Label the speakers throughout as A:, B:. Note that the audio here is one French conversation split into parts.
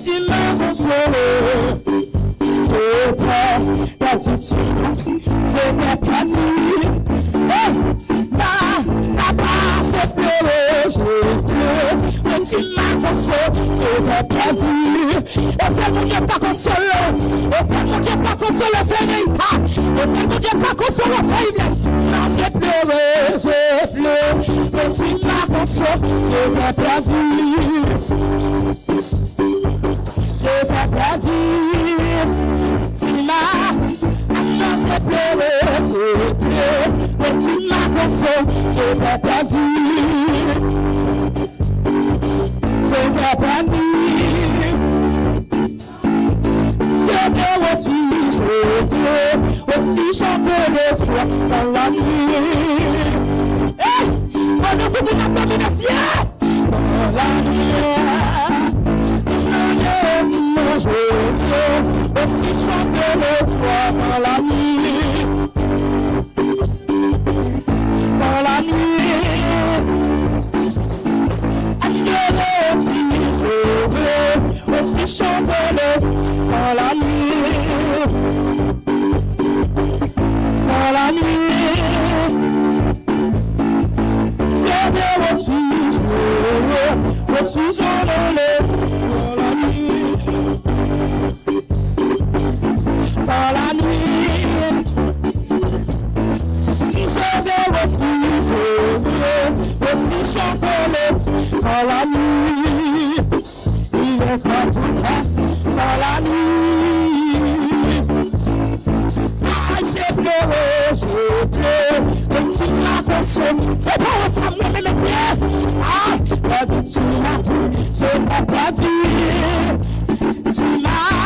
A: tu m'as consolé. T'as tout de suite, je t'ai perdu. T'as pas pleuré, j'ai pleuré, mais tu m'as consolé, je t'ai perdu. Et c'est mon Dieu pas consolé, et c'est mon Dieu pas consolé, c'est Isa. Et c'est mon Dieu pas consolé, c'est Iblé. Non, j'ai pleuré, mais tu m'as consolé, je t'ai perdu. Je t'ai perdu. J'ai pleuré, mais tu m'as consolé, je t'ai perdu. Je t'ai perdu. Je veux aussi chanter le soir dans la nuit. Eh, mon Dieu, tout le monde a permis le ciel. Dans la nuit, je veux aussi chanter le soir dans la nuit. Dans la nuit, je veux aussi chanter le soir dans la nuit. Dans la nuit, je veux aussi chanter le dans la nuit. Dans la nuit, je veux aussi chanter dans la nuit. Il est pas tout fait dans la nuit. Ah, j'ai pleuré, et tu m'as consolé. C'est pas ensemble, mais mes yeux. Ah, perdu, tu m'as tout, je t'ai perdu. Tu m'as,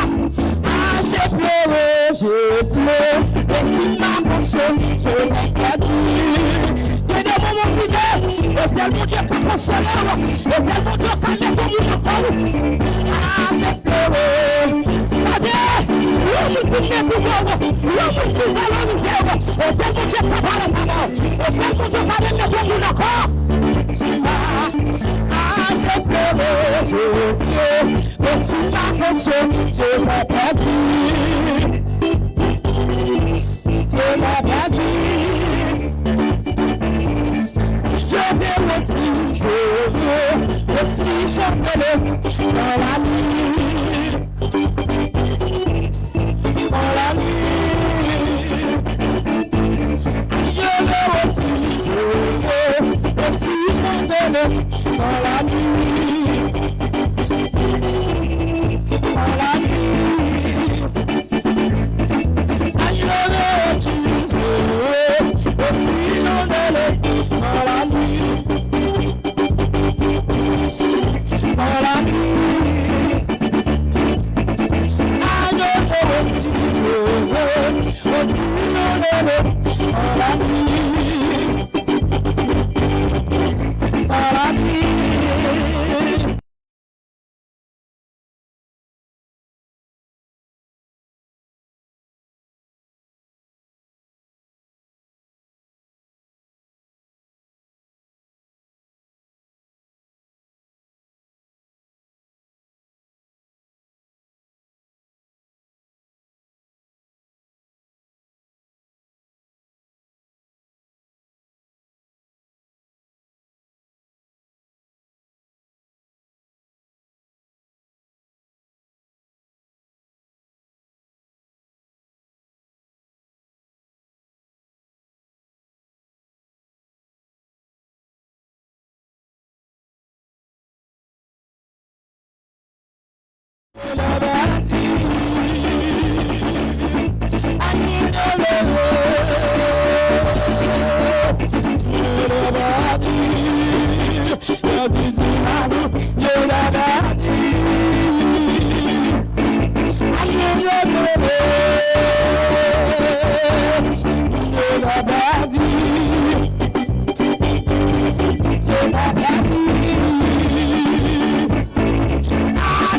A: j'ai pleuré, et tu m'as consolé, je t'ai perdu. Il y a des moments privés, et c'est mon Dieu qui a consolé, et c'est mon Dieu qui a mis ton monde en haut. Ah, j'ai pleuré. Regardez, l'homme qui met tout le monde, l'homme qui valorise, et c'est mon Dieu qui a parlé ta mort, et c'est mon Dieu qui a mis ton monde encore. Tu m'as, j'ai pleuré, et tu m'as consolé, je t'ai perdu. Je l'ai perdu. Je veux aussi chanter dans la nuit. Dans la nuit. Je veux aussi chanter dans la nuit. Dans la nuit.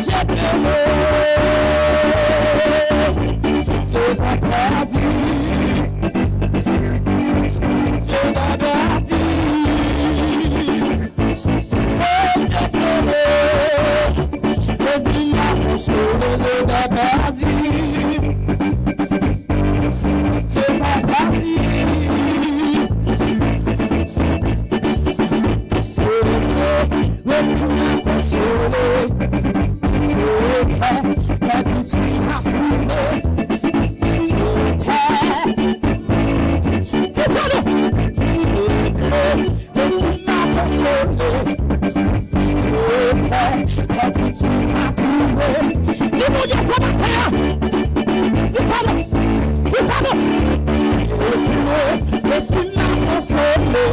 A: J'ai pleuré. consoler. Quand tu m'as trouvé, dis-moi Dieu ça matin, dis ça non, dis ça non. Que tu m'as consolé,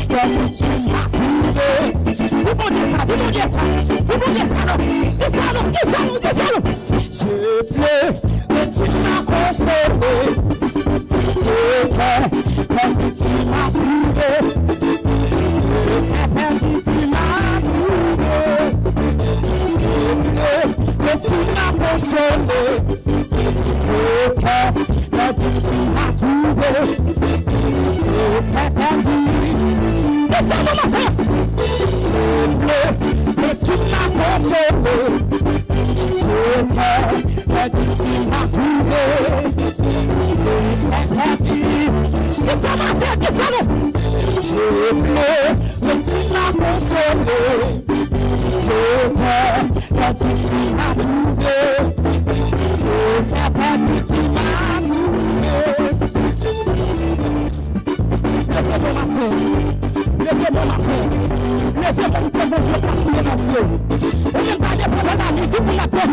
A: quand tu m'as trouvé, dis-moi Dieu ça, dis-moi Dieu ça, dis-moi Dieu ça non, dis ça non, dis ça non, dis ça non. Je pleure que tu m'as consolé, quand tu m'as trouvé. Que tu m'as consolé, je t'aime, quand tu m'as trouvé, je t'ai perdu. C'est ça mon matin, je pleure, que tu m'as consolé, je t'aime, quand tu m'as trouvé, je t'ai perdu. C'est ça matin, c'est ça non. Je pleure, que tu m'as consolé. Je t'aime quand tu m'as trouvé. Je t'ai perdu, tu m'as trouvé. Levez-moi ma paix, levez-moi ma paix, levez-moi mon paix, mon Dieu, partout les nations. On n'est pas des problèmes à nous, tout le monde a peur.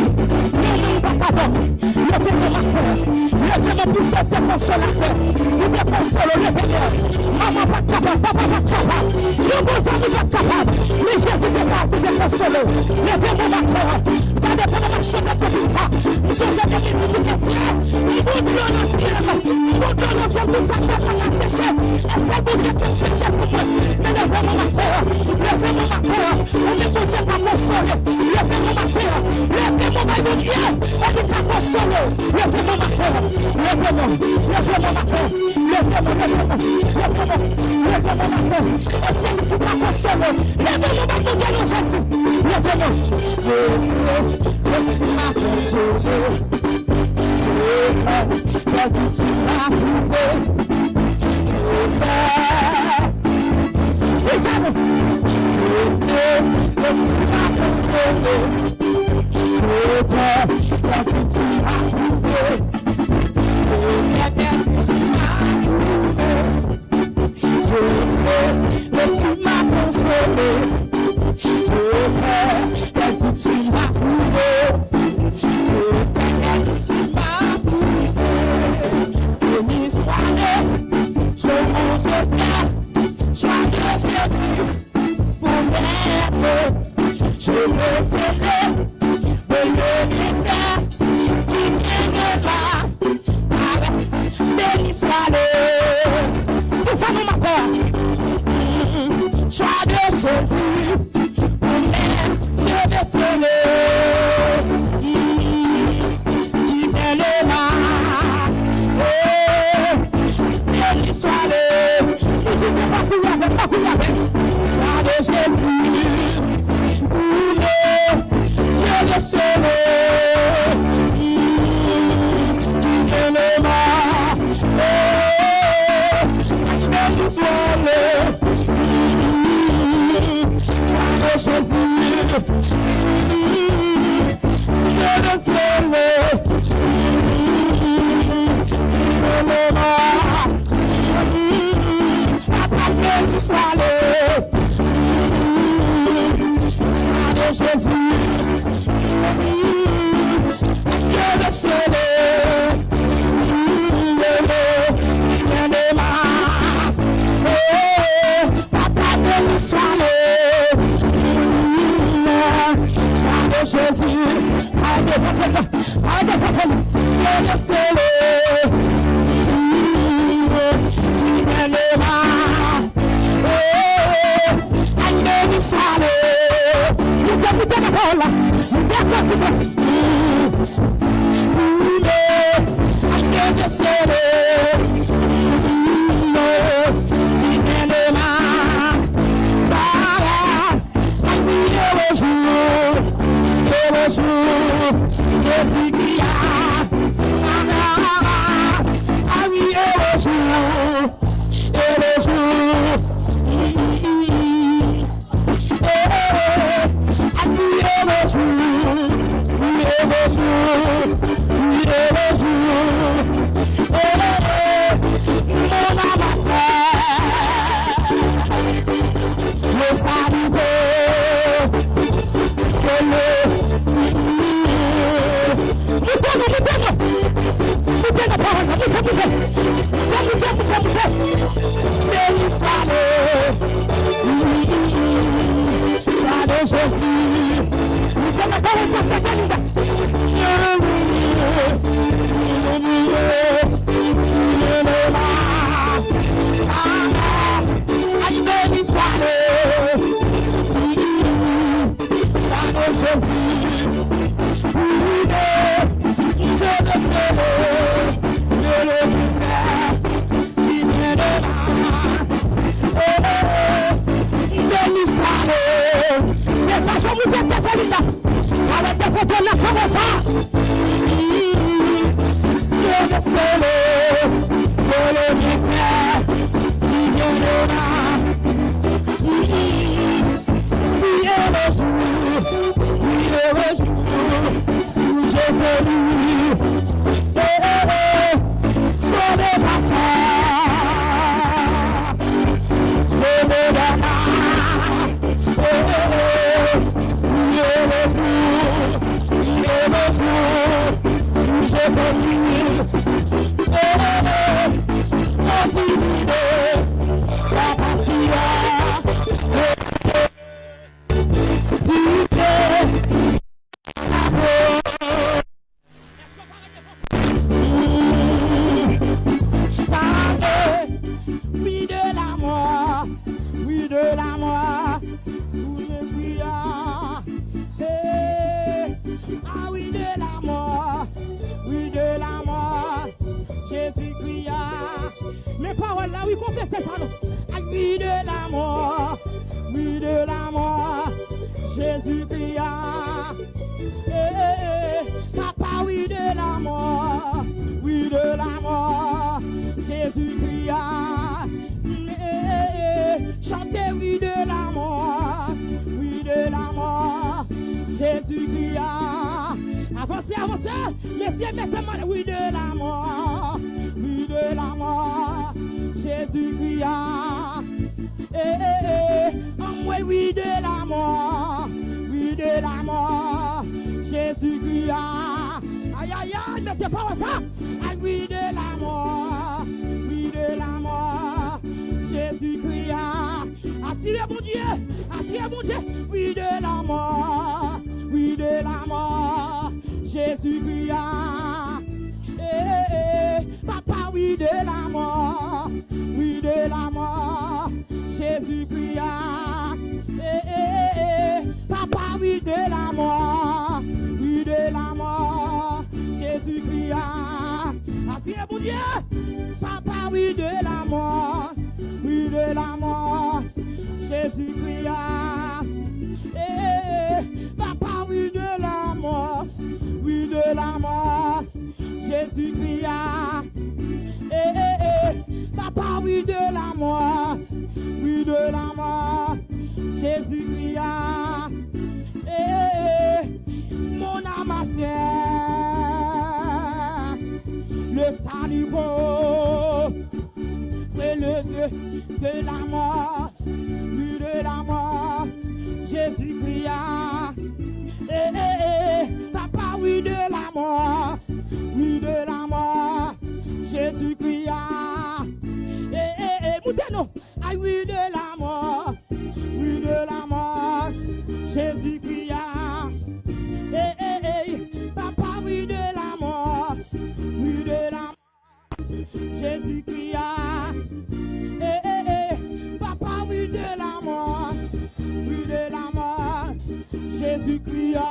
A: Non, pas pardon. Levez-moi ma paix, levez-moi plus que c'est consolateur. Il est consolé, levez-moi. Maman pas capable, papa pas capable. Le beau ami pas capable. Mais Jésus est parti de consoler. Levez-moi ma paix. Pas de problème à changer de résultat. Nous sommes jamais mis sur le ciel. Nous nous dans le ciel. Nous nous dans le ciel. Tout ça qui a séché. Et c'est bon Dieu qui me cherche pour moi. Mais levez-moi ma paix. Levez-moi ma paix. On est bon Dieu pas consoler. Levez-moi ma paix. Levez-moi ma Dieu. On est pas consoler. Levez-moi ma paix. Levez-moi. Levez-moi ma paix. Levez-moi, levez-moi. Levez-moi ma paix. Et c'est lui qui m'a consolé. Levez-moi ma Dieu de Jésus. Levez-moi. Que tu m'as consolé. Que tu m'as trouvé. C'est ça, non? Que tu m'as consolé. Quand tu m'as trouvé. Que tu m'as consolé, je t'aime, que tu m'as trouvé, je t'aime, que tu m'as trouvé. Béni soit-le, je mange bien, sois de Jésus, pour m'aider, je veux célébrer, de l'univers, qui vient de là, béni soit-le, c'est ça mon matin. Sois de Jésus, pour-même, je vais sauver. Qui vient le mal, béni soit-le. Ici c'est pas pour avec, pas pour avec. Sois de Jésus, pour-même, je vais sauver. Qui vient le mal, béni soit-le. Jésus, je le sauve, après nous soit de Jésus, je le sauve, après nous soit Jésus, je le sauve, qui vient de là, béni soit-le, nous t'écoutons la parole, nous t'écoutons, je le sauve, qui vient de là, le jour, Jésus qui a, ah oui, et le jour, ah oui, et le jour, quand on a comme ça. Je me solo, pour le bien faire, qui vient de là. Oui, le jour où j'ai connu. Sauvé par ça. Je me donne. J'ai connu la oui de la mort, oui de la mort, vous me criez. Ah oui de la mort, oui de la mort, Jésus cria. Mes paroles là, oui, confessez ça, non? Ah oui de la mort, Jésus cria. Papa, oui de la mort, Jésus cria. Chantez oui de la mort, Jésus cria. Avancez, avancez, laissez maintenant oui de la mort, Jésus cria. Moi oui de la mort, Jésus cria. Aïe aïe aïe, mettez pas ça. Ah oui de la mort, Jésus cria. Attirez mon Dieu, oui de la mort, Jésus cria. Papa, oui de la mort, Jésus cria. Papa, oui de la mort, Jésus cria. Attirez mon Dieu, papa, oui de la mort, Jésus cria. Papa, oui de la mort, Jésus cria. Papa, oui de la mort, Jésus cria. Mon âme ancienne, le salut c'est le Dieu de la mort, Jésus cria. Papa, oui de la mort, Jésus cria. Moutez-nous, ah oui de la mort, Jésus cria. Papa, oui de la mort, Jésus cria. Papa, oui de la mort, Jésus cria.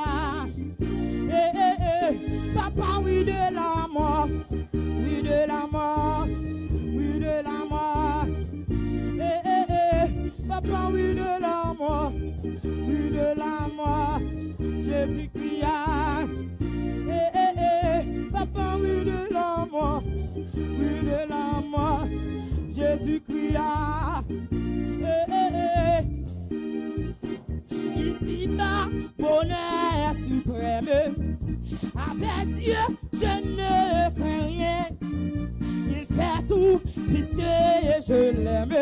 A: Papa, oui de la mort, Papa, oui de la mort, Jésus cria. Papa, oui de la mort, Jésus cria. Ici-bas, bonheur suprême, avec Dieu, je ne crains rien. Il fait tout puisque je l'aime.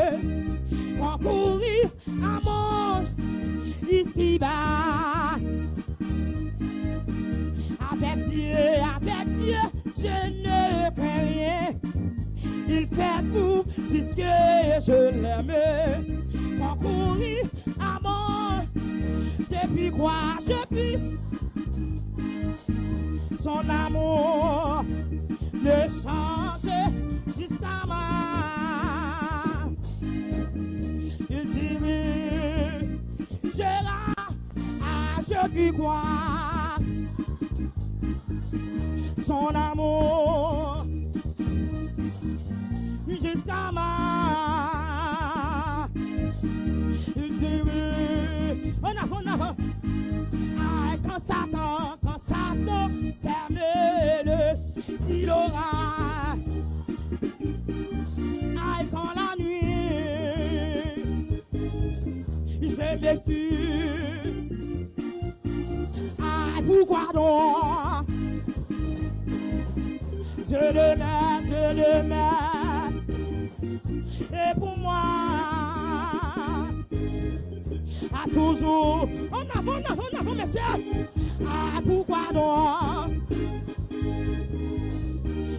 A: Concourir à mon ici-bas. Avec Dieu, je ne crains rien. Il fait tout puisque je l'aime. Concourir à mon, depuis quoi je puis son amour ne change jusqu'à ma. Il dit oui, je puis croire son amour jusqu'à ma. Il dit oui, en avant. Quand méfie. Ah, pourquoi donc? Je le mets, et pour moi, à toujours, en avant, messieurs. Ah, pourquoi donc?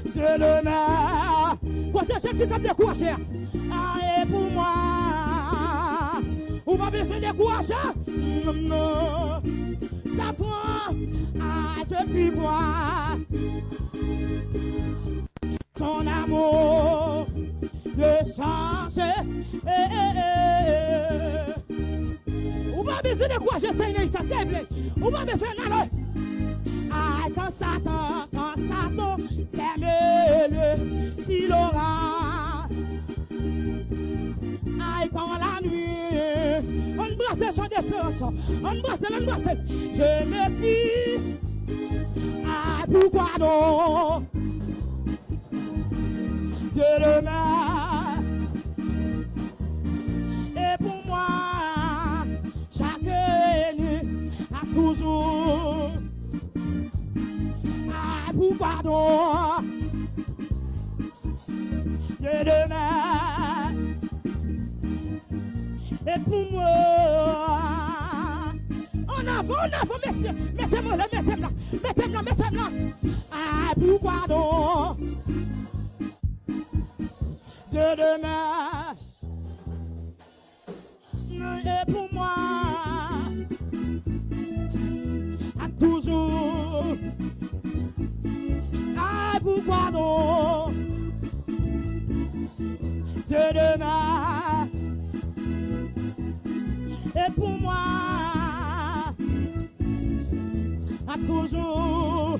A: Je le mets, protégez qui t'a découragé. Ah, et pour moi, on va baisser des courages. Non, ça prend, ah, depuis moi. Ton amour de changer. Ou pas besoin de quoi je sais, ça c'est vrai. Ou pas besoin de aller. Ah, quand Satan, c'est mieux si l'aura. Ah, quand la nuit, on brasse le champ d'espérance. On brasse. Je me fie. Ah, pourquoi non? Je le mets, et pour moi, chaque nuit, a toujours, ah, pourquoi donc? Je le mets, et pour moi, en avant, messieurs, mettez-moi là, ah, pourquoi donc? De demain, et pour moi, à toujours, ah, pourquoi non? De demain, et pour moi, à toujours.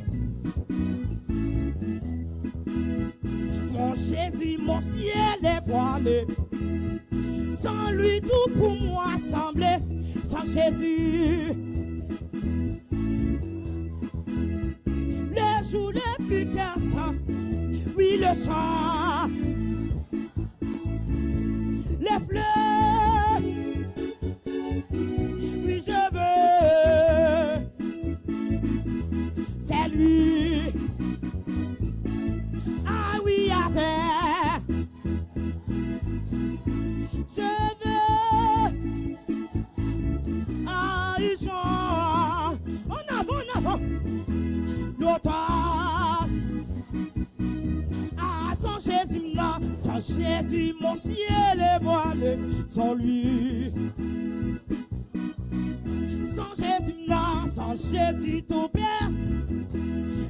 A: Mon Jésus, mon ciel est voilé. Sans lui, tout pour moi semblait. Sans Jésus, les jours les plus cassants, oui, le chant, les fleurs, oui, je veux, c'est lui. Je veux, ah, ils sont en avant, l'automne, ah, sans Jésus, mon ciel est voilé, sans lui, sans Jésus, non, sans Jésus, tout perd,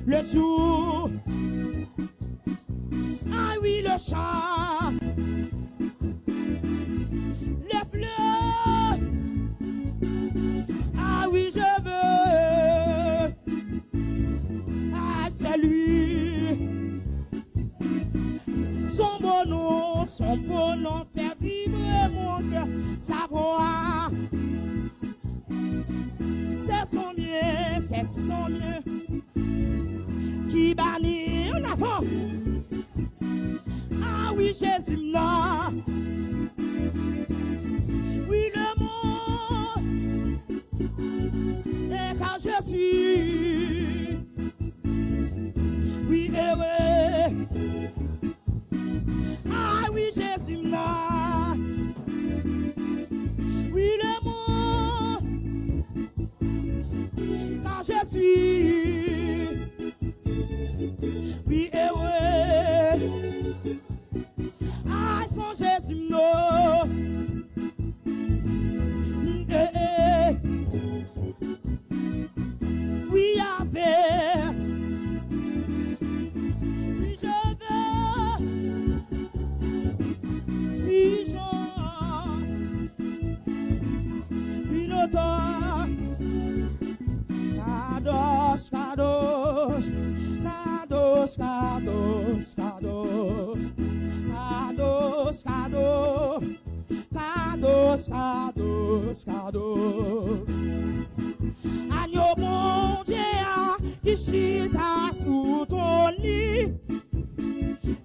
A: le jour, ah oui, le chant, les fleurs, ah oui, je veux, ah c'est lui, son beau nom fait vibrer mon cœur, sa voix, c'est son mieux, qui bannit en avant. Ah oui, Jésus, non. Oui, le monde. Et car je suis. Oui, heureux. Ah oui, Jésus, non. Oui, le monde. Car je suis. Oui, heureux. Ah, sans Jésus, non. Oui, avec. Oui, je veux. Oui, Jean. Oui, l'automne. Kadosh, kadosh. Kadosh, kadosh, kadosh. Kadosh, kadosh. Kadosh, kadosh, kadosh. Agneau mon Dieu qui chita sous ton lit,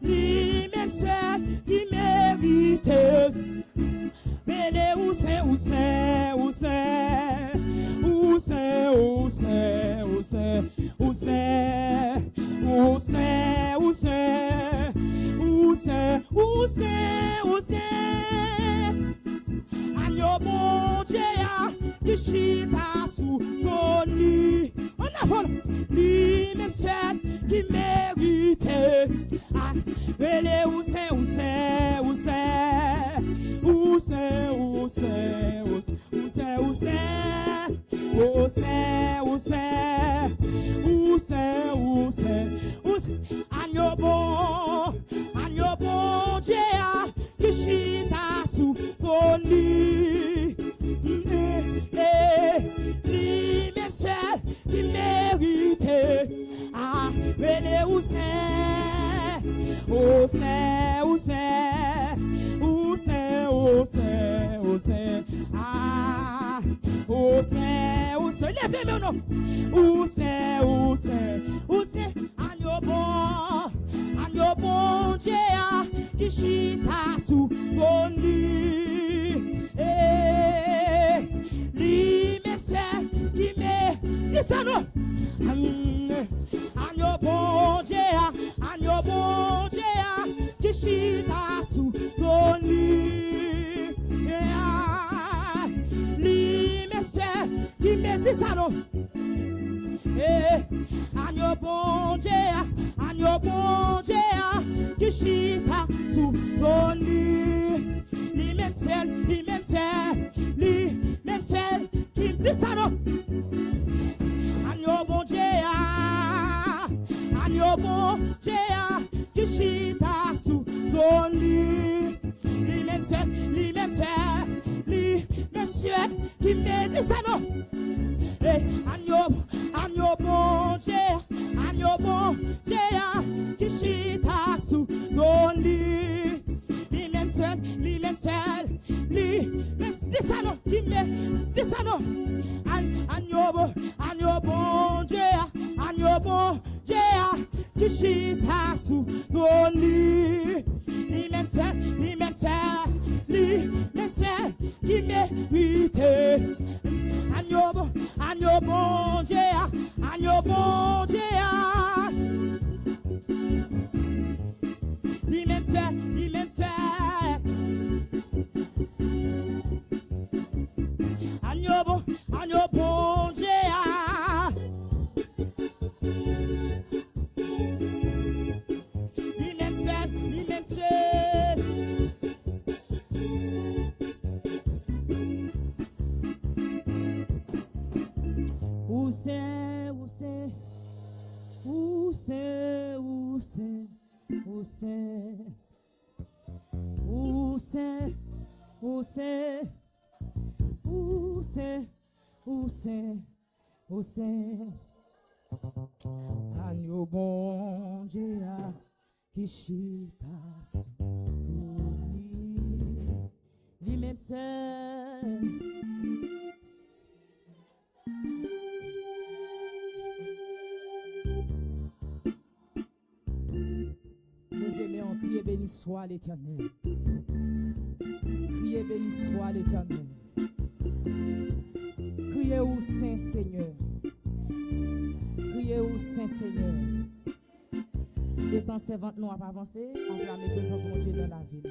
A: lui-même seul qui mérite. Mais les où c'est, c'est, où c'est, où c'est, où c'est, où c'est, où c'est. Agneau bon Dieu, qui chita sous ton lit. On a volé, lui-même seul, qui méritait. Ah, mais où c'est, où c'est, où c'est, où c'est, où c'est, où c'est, où c'est, où c'est, où c'est, où c'est, où c'est, où c'est, agneau bon Dieu, qui chita sous ton lit. Lui-même seul, qui méritait. Ah, mais où c'est, où c'est, où c'est, où c'est, où c'est, où c'est, ah, où c'est, levez mon nom, où c'est, agneau bon Dieu, qui chita sous ton lit, lui-même seul, qui me, dis ça non, agneau bon Dieu, qui chita sous ton lit, lui-même seul, qui me, dis ça non, agneau bon Dieu, qui chita sous ton lit, lui-même seul, qui me, dis ça non, agneau bon Dieu, qui chita sous ton lit, lui-même seul, qui me, dis ça non, agneau bon Dieu, qui chita sous ton lit, lui-même seul, dis ça non, qui me, dis ça non, agneau bon Dieu, qui chita sous ton lit, lui-même seul, qui méritait. Agneau bon Dieu, lui-même seul, agneau bon Dieu, lui-même seul, où c'est, où c'est, où c'est, où c'est, où c'est, où c'est, où c'est, où c'est, où c'est, où c'est, agneau bon Dieu, qui chita sous ton lit, lui-même seul. Priez béni soit l'Éternel. Priez béni soit l'Éternel. Criez au Saint Seigneur. Criez au Saint Seigneur. Les temps servantes nous pas avancé, acclamez présence de Dieu dans la ville.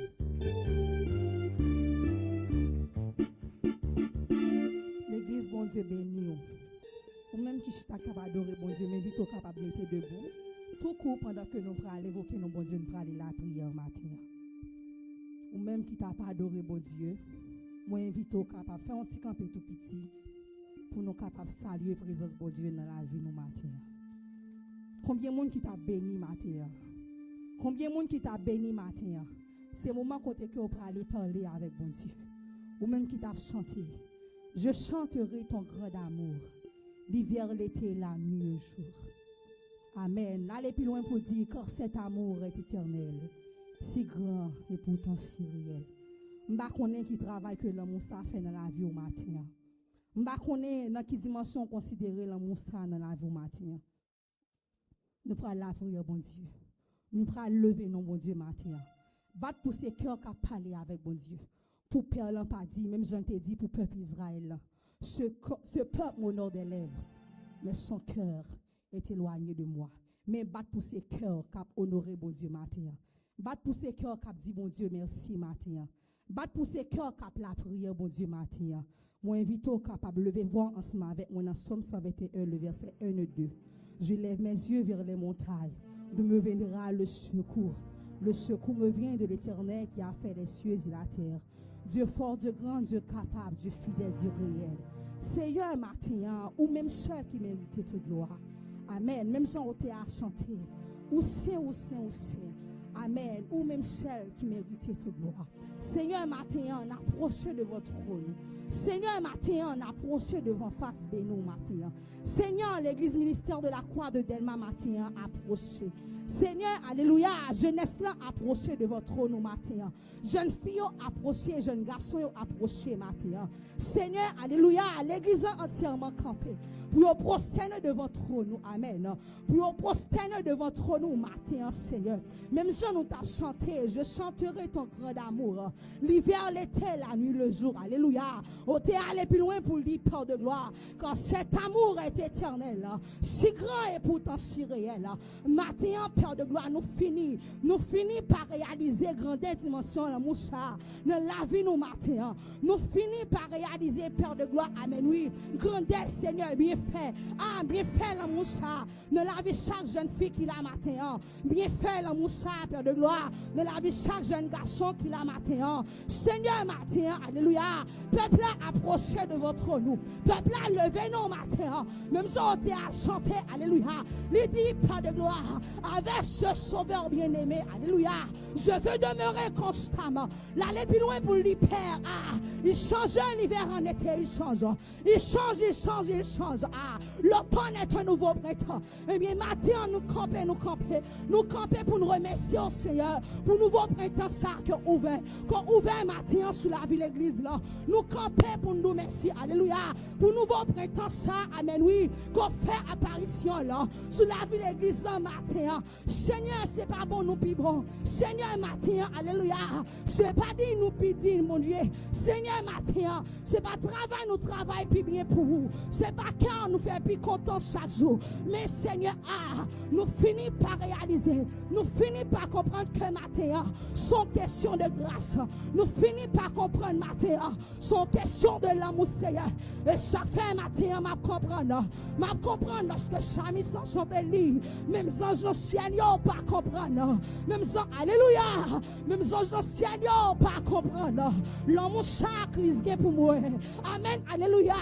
B: L'église, bon Dieu, béni. Ou même qui est capable d'adorer, bon Dieu, mais vite capable de mettre debout. Tout court pendant que nous allons évoquer nos bon Dieu, nous allons la prière matin. Ou même qui t'a pas adoré, bon Dieu, moi invite au capable faire un petit campé tout petit pour nous capables saluer la présence de Dieu dans la vie nous matin. Combien de monde qui t'a béni matin? Combien de monde qui t'a béni matin? C'est le moment côté que vous allez parler avec bon Dieu. Ou même qui t'a chanté. Je chanterai ton grand amour. L'hiver, l'été, la nuit, le jour. Amen. Allez plus loin pour dire car cet amour est éternel, si grand et pourtant si réel. M'ba connaît qui travaille que l'amour ça fait dans la vie au matin. M'ba connaît dans quelle dimension considérer l'amour ça dans la vie au matin. Nous prenons la prière bon Dieu. Nous prenons lever nos bon Dieu matin. Battre pour ces cœurs qui parlé avec bon Dieu. Pour père pas dit, même je t'ai dit pour peuple Israël. Ce peuple au nord des lèvres, mais son cœur est éloigné de moi. Mais battre pour ces cœurs qui honoré bon Dieu matin. Battre pour ces cœurs qui dit bon Dieu merci matin. Battre pour ces cœurs qui la prière bon Dieu matin. Moi invite au capable lever voir ensemble avec moi dans Somme 121 le verset 1 et 2. Je lève mes yeux vers les montagnes, de me viendra le secours. Le secours me vient de l'Éternel qui a fait les cieux et la terre. Dieu fort, Dieu grand, Dieu capable, Dieu fidèle, Dieu réel. Seigneur matin, ou même seul qui mérite toute gloire. Amen. Même si on t'a chanté, ou saint, ou saint, ou saint. Amen. Ou même celle qui méritait toute gloire. Seigneur, matin, on approche de votre trône. Seigneur, matin, on approche devant face bénou, matin. Seigneur, l'église ministère de la croix de Delma, matin, approché. Seigneur, alléluia, jeunesse là, approché de votre trône, matin. Jeune fille, approché, jeune garçon, approché, matin. Seigneur, alléluia, l'église entièrement campée. Pour prosterner devant votre trône, amen. Pour prosterner devant votre trône, matin, Seigneur. Même si nous t'avons chanté, je chanterai ton grand amour. L'hiver, l'été, la nuit, le jour, alléluia. On t'est allé plus loin pour dire peur de gloire. Quand cet amour est éternel, si grand et pourtant si réel. Matin, peur de gloire, nous finissons par réaliser grande dimension la moussa. Dans la vie, nous matin. Nous finissons par réaliser peur de gloire. Amen. Oui, grandeur, Seigneur, bien fait. Ah, bien fait la moussa. Dans la vie, chaque jeune fille qui l'a matin. Bien fait la moussa, peur de gloire. Dans la vie, chaque jeune garçon qui l'a matin. Seigneur, matin, alléluia. Peuple approchez de votre trône. Peuple levez nous matin. Même si on t'a chanté, alléluia. Il dit pas de gloire. Avec ce sauveur bien-aimé, alléluia. Je veux demeurer constamment. L'aller plus loin pour lui, Père. Ah, il change l'hiver en été, il change. Il change, il change, il change. Ah, l'automne est un nouveau printemps. Eh bien, matin, nous camper. Nous camper pour nous remercier au Seigneur. Pour nouveau printemps, ça qu'on ouvert matin sous la ville l'église là. Nous camper pour nous remercier. Alléluia. Pour nouveau printemps, ça, amen, oui. Qu'on fait apparition là. Sous la ville l'église là, matin. Seigneur, c'est pas bon, nous plus bon. Seigneur, matin, alléluia. C'est pas dit nous plus dit, mon Dieu. Seigneur, matin, c'est pas travail, nous travaillons plus bien pour vous. C'est pas car nous fait plus content chaque jour. Mais Seigneur, nous finissons par réaliser. Nous finissons par comprendre que matin, sont questions de grâce. Nous finissons par comprendre matin, sont questions de l'amour, Seigneur. Et chaque fin matin, m'a comprendre lorsque Chami s'en chante lui. Même anges dans le ciel, pas comprendre. Même anges, alléluia. Même anges dans le ciel, pas comprendre. L'amour chaque risque pour moi. Amen, alléluia.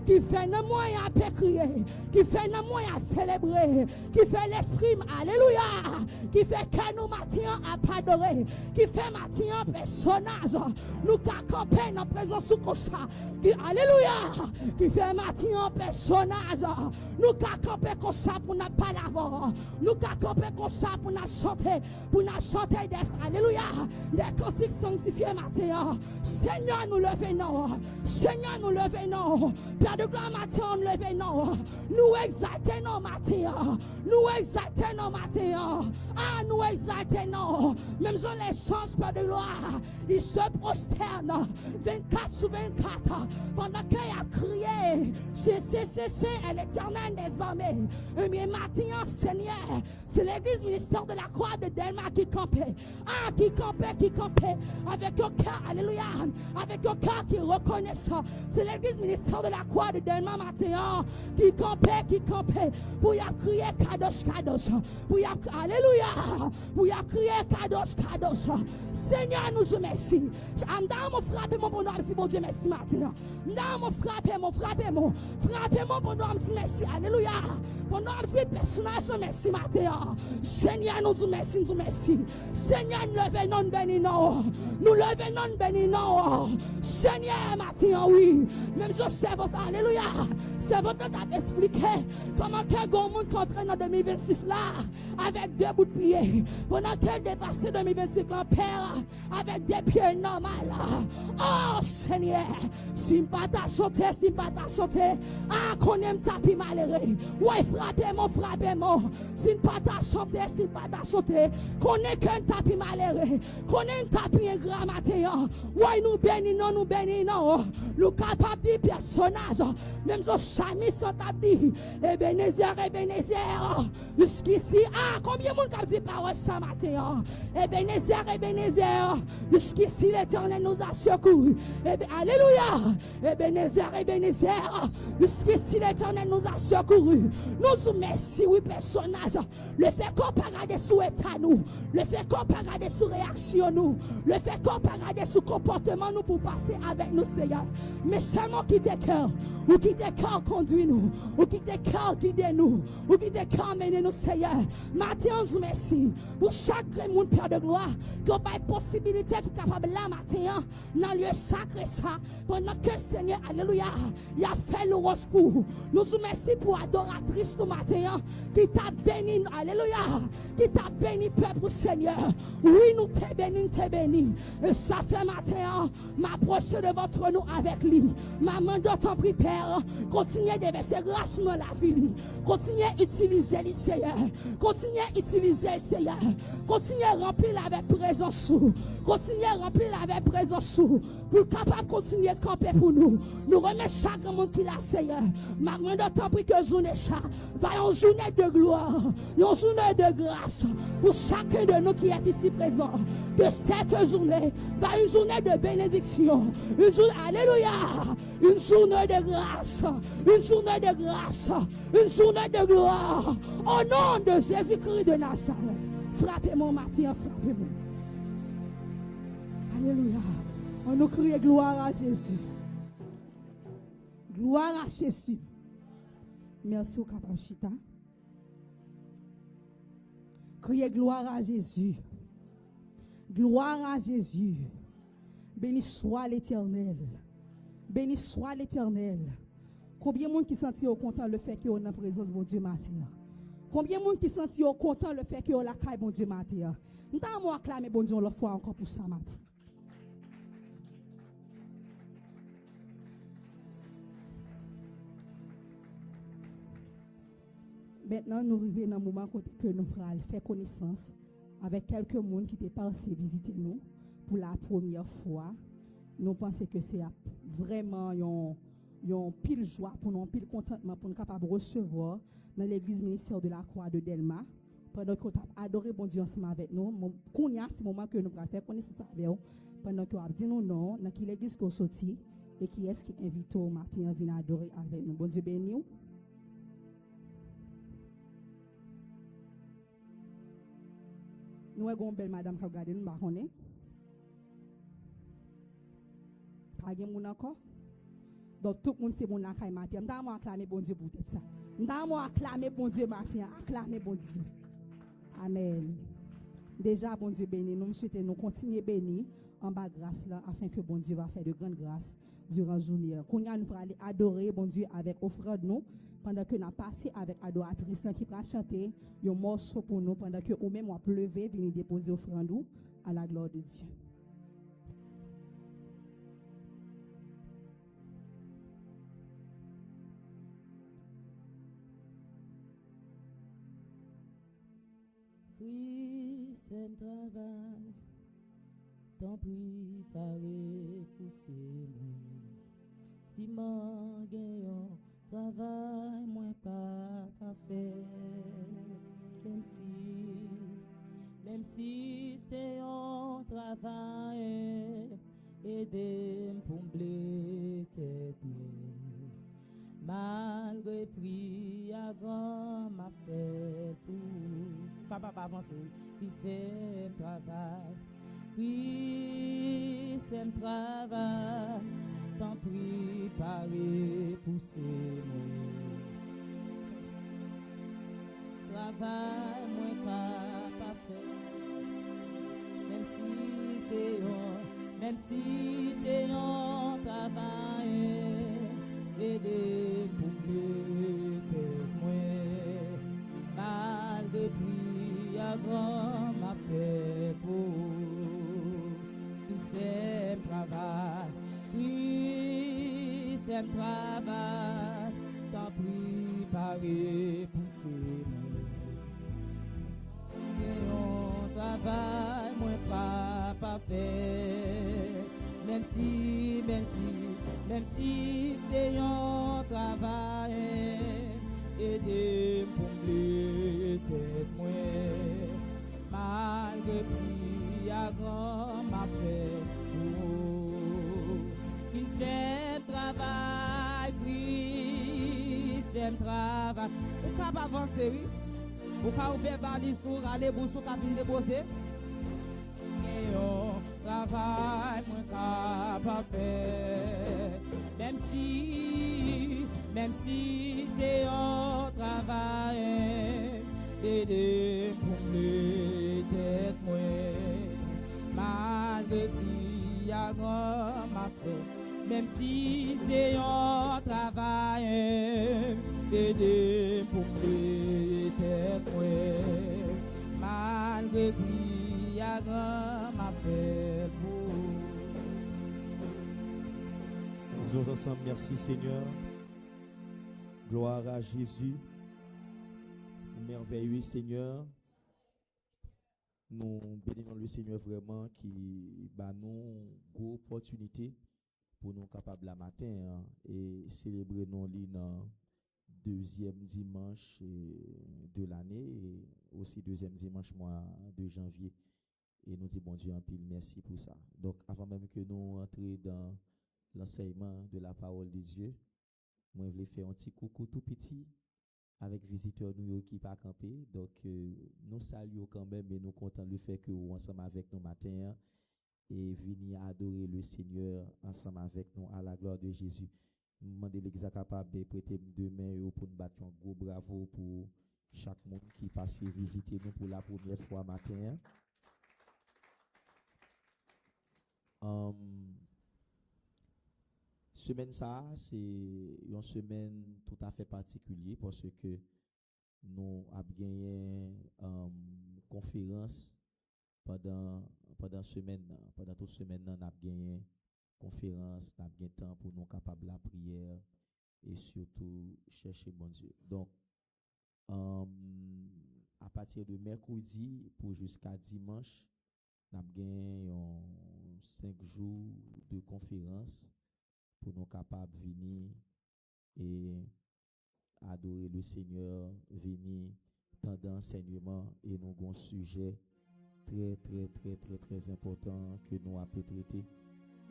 B: Qui fait nos moyens à crier, qui fait nos moyens à célébrer, qui fait l'esprit, alléluia. Qui fait que nous matin à pas adorer, qui fait matin personnage. Nous camper dans présence sous ça. Qui, alléluia. Qui fait matin personnage. Nous camper comme ça pour ne pas l'avoir. Nous camper comme ça pour nous chanter, alléluia, des cantiques sanctifiés matin. Seigneur, nous levons. Seigneur, nous levons. Père de gloire matin, nous levons. Nous exaltons matin. Nous exaltons matin. Ah, nous exaltons. Même si les changes, Père de gloire, ils se prosternent 24 sur 24 pendant qu'il a crié. C'est l'Éternel des armées. Mais matin, Seigneur, c'est l'église ministère de la croix de Delma qui campait. Ah, qui campait. Avec un cœur, alléluia. Avec un cœur qui reconnaît ça. C'est l'église ministère de la croix de Delma matin. Qui campait. Pour y crier Kadosh. Pour y alléluia. Pour y crier Kadosh. Seigneur, nous remercie. M'dame mon frappé mon bon petit bon Dieu merci matin. M'dame mon frappé mon bon petit merci. Alléluia. Pour notre petit personnage merci matin. Seigneur, nous merci. Seigneur, nous levons, nous bénissons. Nous levons, nous bénissons. Seigneur, matin, oui. Même je sais votre, alléluia. C'est votre temps d'expliquer comment quel monde contraint en 2026 là, avec 2 bouts de pied. Pendant qu'elle dépasse 2025 là, Père, avec des pieds normaux. Oh, Seigneur, si pas ta chanter, ah, qu'on aime taper malheureux. Ouais, frappez-moi. Si pas ta chanter, qu'on est qu'un tapis malheureux, qu'on est un tapis ingrat matin. Ouais, nous bénissons. nous capables de personnage, même si Chami sont dit, Ebenezer, jusqu'ici, combien de monde a dit parole ce matin? Ebenezer, jusqu'ici l'Éternel nous a secourus. Alléluia, Ebenezer, jusqu'ici l'Éternel nous a secourus. Nous merci, oui, personnage, le fait qu'on peut regarder sur état nous, le fait qu'on peut regarder sur réaction nous, le fait qu'on peut regarder sur comportement nous pour passer avec nous, Seigneur. Mais seulement quitter cœur, ou quitter cœur conduit nous, ou quitter cœur guide nous, ou quitter cœur mener nous, Seigneur. Matin, on vous merci pour chaque monde, Père de gloire, qui a pas possibilité qui est capable là, matin, dans le lieu sacré, ça, pendant que le Seigneur, alléluia, il a fait le rose pour nous. Nous vous merci pour adoratrice nous, matin, qui t'a béni, alléluia, qui t'a béni, peuple, Seigneur. Oui, nous t'es béni, et ça fait matin, m'approcher de votre nous avec lui. Maman, d'autant prie, Père, continuez de verser grâce dans la vie, continuez à utiliser le Seigneur, continuez à utiliser le Seigneur, continuez à remplir avec présence, continuez à remplir avec présence, pour capable continuer à camper pour nous. Nous remettons chaque monde qui l'a, Seigneur. Maman, d'autant prie que journée ça va une journée de gloire, une journée de grâce pour chacun de nous qui est ici présent. Que cette journée va une journée de bénédiction, une journée, alléluia, une journée de grâce, une journée de grâce, une journée de gloire. Au nom de Jésus-Christ de Nazareth, frappez-moi, Matin, frappez-moi. Alléluia. On nous crie gloire à Jésus. Gloire à Jésus. Merci au Kapachita. Criez gloire à Jésus. Gloire à Jésus. Béni soit l'Éternel. Béni soit l'Éternel. Combien de monde qui sentit content le fait qu'il y a en présence de mon Dieu matin? Combien de monde qui sentit content le fait qu'il y a la caille bon Dieu matin? Nous allons acclamer bon Dieu la fois encore pour ça matin. Maintenant, nous arrivons dans un moment que nous allons faire connaissance avec quelques monde qui étaient passés visiter nous pour la première fois. Nous pensons que c'est vraiment un pile joie pour nous, un pile contentement pour nous capables de recevoir dans l'église ministère de la Croix de Delma. Pendant que nous avons adoré bon Dieu ensemble avec nous, c'est le moment que nous allons faire connaissance avec vous. Pendant que nous avons dit nous non, dans quelle église qu'on sorti et qui est-ce qui invite au matin à venir adorer avec nous. Bon Dieu béni. Nous avons une belle madame qui a regardé nous, marronné. Pas de monde encore. Donc tout le monde c'est mon accueil matin. Nous allons acclamer bon Dieu pour tout ça. Nous allons acclamer bon Dieu matin. Acclamer bon Dieu. Amen. Déjà, bon Dieu béni. Nous souhaitons nous continuer béni en bas grâce là, afin que bon Dieu va faire de grandes grâces durant la journée. Nous allons aller adorer bon Dieu avec offrande nous. Pendant que nous avons passé avec adoratrice qui va chanter un morceau pour nous, pendant que nous-mêmes on lever, venir déposer offrande à la gloire de Dieu.
A: Oui, c'est un travail, tant pis, parler, pousser, si mon gagnant. Travail, moi pas faire, même si c'est un travail, aider pour me tête, malgré prix à grand m'a fait pour, papa avancer, il fait un travail, oui c'est un travail. Tant préparé, pousser travail, moi pas fait. Même si c'est un travail, aider pour mieux tête moi. Mal depuis à grand m'a fait pour faire travail. Oui, c'est un travail, tant préparé, poussé. Et on travaille, moi pas fait. Même même travail. Ou capable avancer, oui. Ou capable ouvrir valise pour aller pour sous cabine déposer. Et on travail, moi capable faire. Même si c'est un travail, aider pour me tête moi. Malgré qu'il y a grand m'a fait. Même si c'est un travail, aider pour me tête moi. Malgré qu'il y a grand m'a fait.
C: Disons ensemble, merci Seigneur. Gloire à Jésus. Merveilleux Seigneur. Nous bénissons le Seigneur vraiment qui bat nous une opportunité pour nous capables la matin et célébrer nos lignes deuxième dimanche de l'année et aussi deuxième dimanche mois de janvier. Et nous disons bon Dieu en pile merci pour ça. Donc avant même que nous entrions dans l'enseignement de la parole de Dieu, moi je voulais faire un petit coucou tout petit avec visiteurs nous qui pas camper. Donc nous saluons quand même et nous comptons le fait que vous ensemble avec nous matin et venir adorer le Seigneur ensemble avec nous à la gloire de Jésus. Nous demandons l'église capable de prêter demain pour nous battre un gros bravo pour chaque monde qui passe visiter nous pour la première fois matin. Semaine ça, c'est une semaine tout à fait particulière parce que nous avons gagné une conférence pendant semaine, pendant toute semaine, nous avons gagné une conférence, nous avons gagné temps pour nous capables de la prière et surtout chercher mon Dieu. Donc, à partir de mercredi pour jusqu'à dimanche, nous avons gagné 5 jours de conférence pour nous capables de venir et adorer le Seigneur, venir tendre enseignement et nous avons un sujet très important que nous avons traité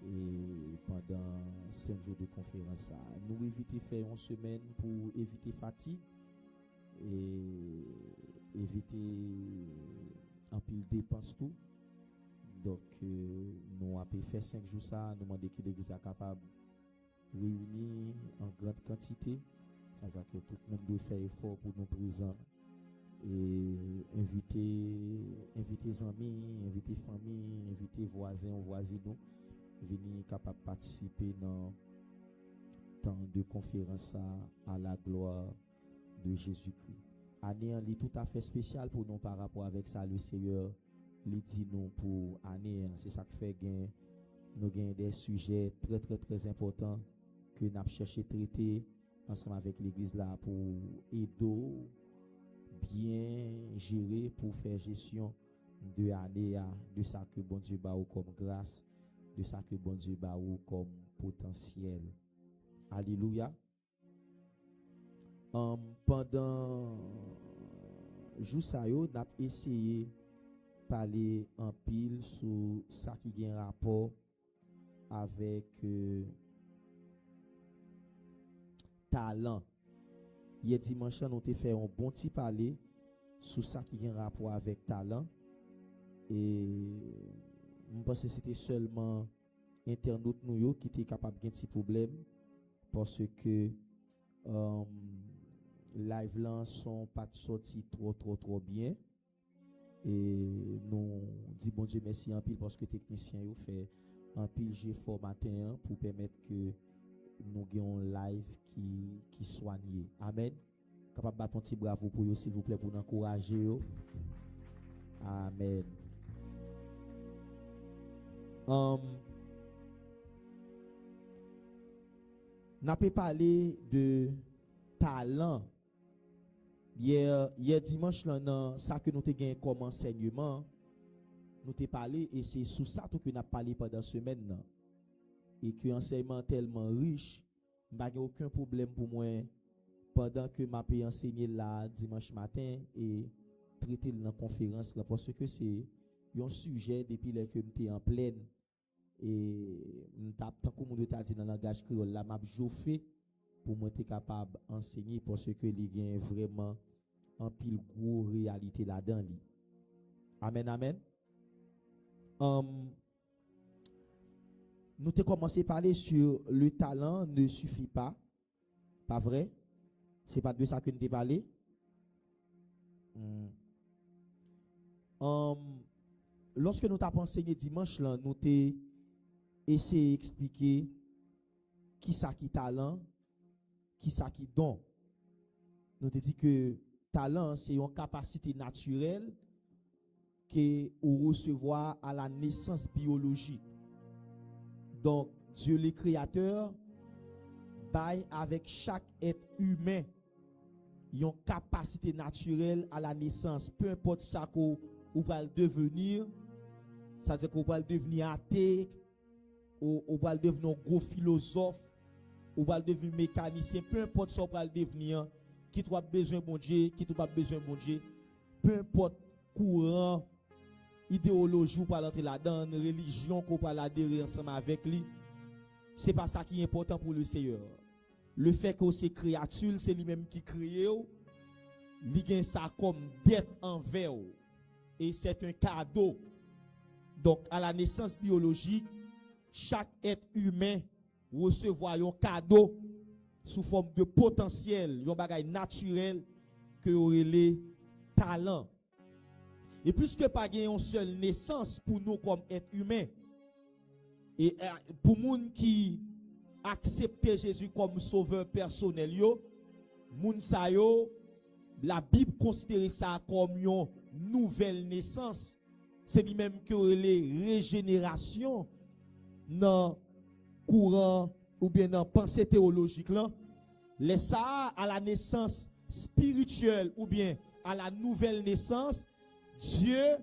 C: et pendant 5 jours de conférence. Nous éviter faire une semaine pour éviter fatigue et éviter un pile dépense tout. Donc nous avons fait 5 jours ça, nous demandons que l'église est capable réunis en grande quantité, c'est-à-dire que tout le monde doit faire effort pour nous présents et inviter amis, inviter famille, inviter voisins, voisines, venir capable participer dans temps de conférence à la gloire de Jésus-Christ. Année en tout à fait spécial pour nous par rapport avec ça, le Seigneur lui dit nous pour année, c'est ça qui fait gain, nous gagnons des sujets très importants que nous avons cherché à traiter ensemble avec l'église là pour aider bien gérer pour faire gestion de l'année de ça que bon Dieu bat comme grâce, de ça que bon Dieu bat comme potentiel. Alléluia. Pendant jour ça yo n'a essayé parler en pile sur ça qui a un rapport avec talent. Hier dimanche nous avons fait un bon petit parler sur ça qui a un rapport avec talent et je pense que c'était seulement internautes nous qui étaient capables de petit problème parce que live là sont pas sortis trop bien et nous dit bon Dieu merci en pile parce que technicien yo fait un pile j'ai formaté pour permettre que nous ayons un live qui soigné. Amen. Capable battre un petit bravo pour vous s'il vous plaît pour nous encourager. Amen. N'a pas parlé de talent. Hier dimanche là ça que nous te gagné comme enseignement, nous te parlé et c'est sous ça que nous a parlé pendant semaine là. Et que enseignement tellement riche, pas aucun problème pour moi pendant que m'a pu enseigner là dimanche matin et traiter dans la conférence là parce que c'est un sujet depuis que j'étais en pleine et tant que monde t'a dit dans le langage créole là m'a chauffé pour moi être capable d'enseigner parce que il y a vraiment un pile gros réalité là-dedans. Amen, amen. Nous avons commencé à parler sur le talent ne suffit pas. Pas vrai? C'est pas de ça que nous avons parlé. Lorsque nous avons enseigné dimanche, là, nous avons essayé d'expliquer qui ça qui talent, qui ça qui don. Nous avons dit que talent, c'est une capacité naturelle que vous recevoir à la naissance biologique. Donc, Dieu le Créateur baille avec chaque être humain une capacité naturelle à la naissance. Peu importe ça qu'on va devenir, c'est-à-dire qu'on va devenir athée, ou va devenir un gros philosophe, ou va devenir mécanicien, peu importe ce qu'on va devenir, qui tu as besoin de bon Dieu, qui tu pas besoin de bon Dieu, peu importe courant, idéologie ou pas l'entrer là-dedans, religion qu'on va l'adhérer ensemble avec lui, c'est pas ça qui est important pour le Seigneur. Le fait que c'est créature, c'est lui-même qui crée, il gagne ça comme dette envers vous. Et c'est un cadeau. Donc, à la naissance biologique, chaque être humain recevra un cadeau sous forme de potentiel, un bagage naturel que aurait les talents. Et puisque pas une seule naissance pour nous comme être humain, et pour moun qui accepter Jésus comme sauveur personnel yo, moun sa yo, la Bible considère ça comme une nouvelle naissance. C'est lui-même que les régénération dans courant ou bien dans pensée théologique là, les ça à la naissance spirituelle ou bien à la nouvelle naissance, Dieu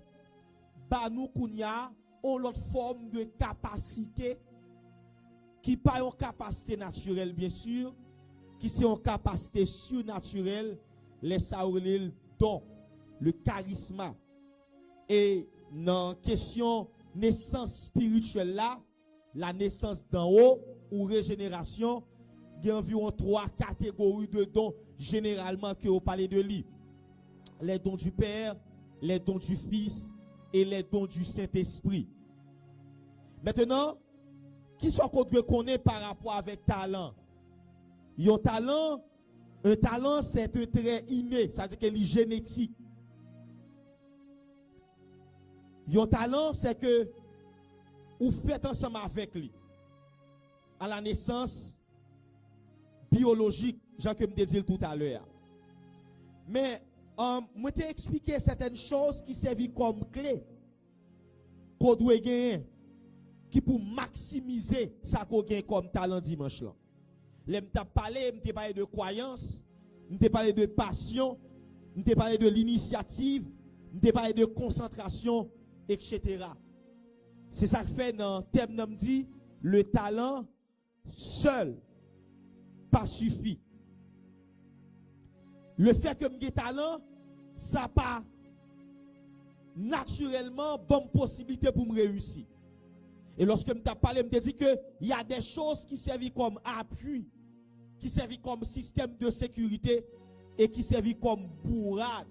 C: ba nous kounya ont l'autre forme de capacité qui pas une capacité naturelle bien sûr, qui c'est une capacité surnaturelle, les ça le don, le charisme. Et dans question naissance spirituelle là, la naissance d'en haut ou régénération, il y a environ 3 catégories de dons généralement que vous parlez de lui. Les dons du Père, les dons du Fils et les dons du Saint-Esprit. Maintenant, qui soit qu'on connaît par rapport avec talent? Un talent c'est un trait inné, c'est-à-dire qu'il est génétique. Un talent c'est que vous faites ensemble avec lui. À la naissance biologique, Jean que me dit tout à l'heure. Mais moi t'ai expliqué certaines choses qui servent comme clé qu'on doit gagner, qui pour maximiser ça qu'on gagne comme talent dimanche là. M't'a parlé de croyance, m't'a parlé de passion, m't'a parlé de l'initiative, m't'a parlé de concentration, etc. C'est ça que fait dans le thème nous dit le talent seul pas suffit. Le fait que j'ai talent, ça pas naturellement bonne possibilité pour me réussir. Et lorsque je t'ai parlé, je t'ai dit que il y a des choses qui servent comme appui, qui servent comme système de sécurité et qui servent comme bourrade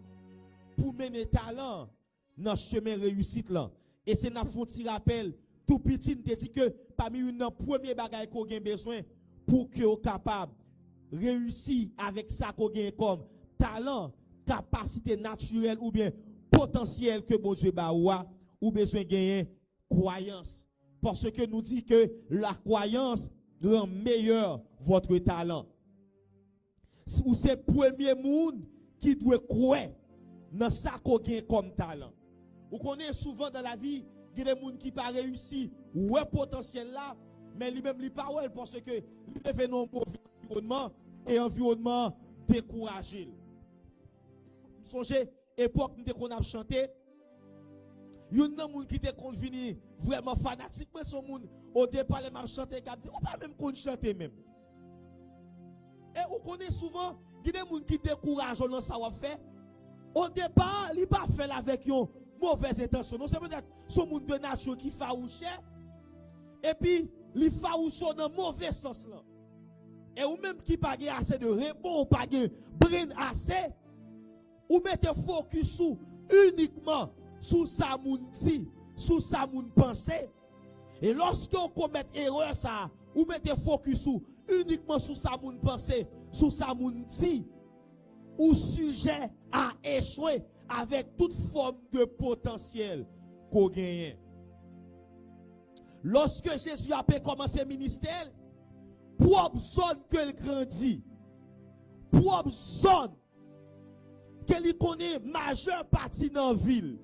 C: pour mener talent dans le chemin réussite là. Et c'est dans un petit rappel, tout petit, je t'ai dit que parmi une premier bagage qu'on a besoin pour que vous capable réussir avec ça qu'on a comme talent, capacité naturelle ou bien potentiel que bon Dieu ba ou besoin gagner croyance. Parce que nous dit que la croyance rend meilleur votre talent. Ou c'est le premier monde qui doit croire dans ça qu'on a comme talent. Vous connaissez souvent dans la vie, il y a des gens qui pas réussi, ou un potentiel là, mais lui-même il pas ouais parce que il fait un mauvais environnement et environnement découragé. Songez époque qu'on a chanté, il y a des gens qui étaient venus vraiment fanatiques, mais son monde au départ les m'a chanté qui dit ou pas même qu'on chante même. Et on connaît souvent il y a des gens qui découragent dans ça va faire. Au départ, il pas fait avec une mauvaise intention. Non, c'est peut-être son monde de nature qui farouche et puis il farouche dans mauvais sens là.
A: et ou même qui pas assez de réponse, pas de brain assez, ou mettez focus sur uniquement sur sa moun dit, sur sa moun pensée. Et lorsque on commet erreur ça, ou mettez focus sur uniquement sur sa moun pensée, sur sa moun dit, ou sujet à échouer avec toute forme de potentiel qu'on gagne. Lorsque Jésus a commencé le ministère, propre zone qu'il grandit, propre zone qu'il connaît majeure partie dans la ville,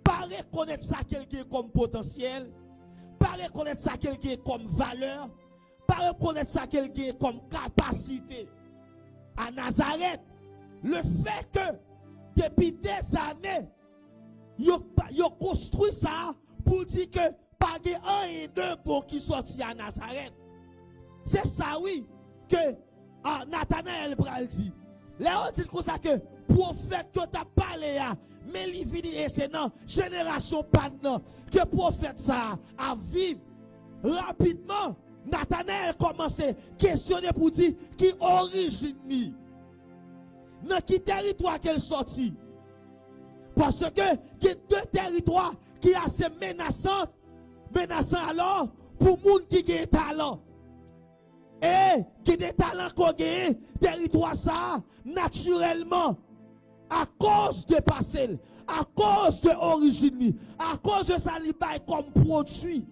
A: pas reconnaître ça quelqu'un comme potentiel, pas reconnaître ça quelqu'un comme valeur, pas reconnaître ça quelqu'un comme capacité. À Nazareth, le fait que depuis des années, ils ont construit ça pour dire que pas de un et deux bon qui sorti à Nazareth. C'est ça, oui, que Nathanaël Bral dit. Là, on dit comme ça que prophète que tu as parlé, mais il vit et c'est non, génération pas non, que prophète ça à vivre rapidement. Nathanaël commence à questionner pour dire qui origine, dans quel territoire qu'elle sortit. Parce que il y a deux territoires qui sont assez menaçants alors pour les gens qui ont des talents. Et qui ont des talents qu'on gagne, territoire ça, naturellement, à cause de passé, à cause de origine, à cause de sa liberté comme produit,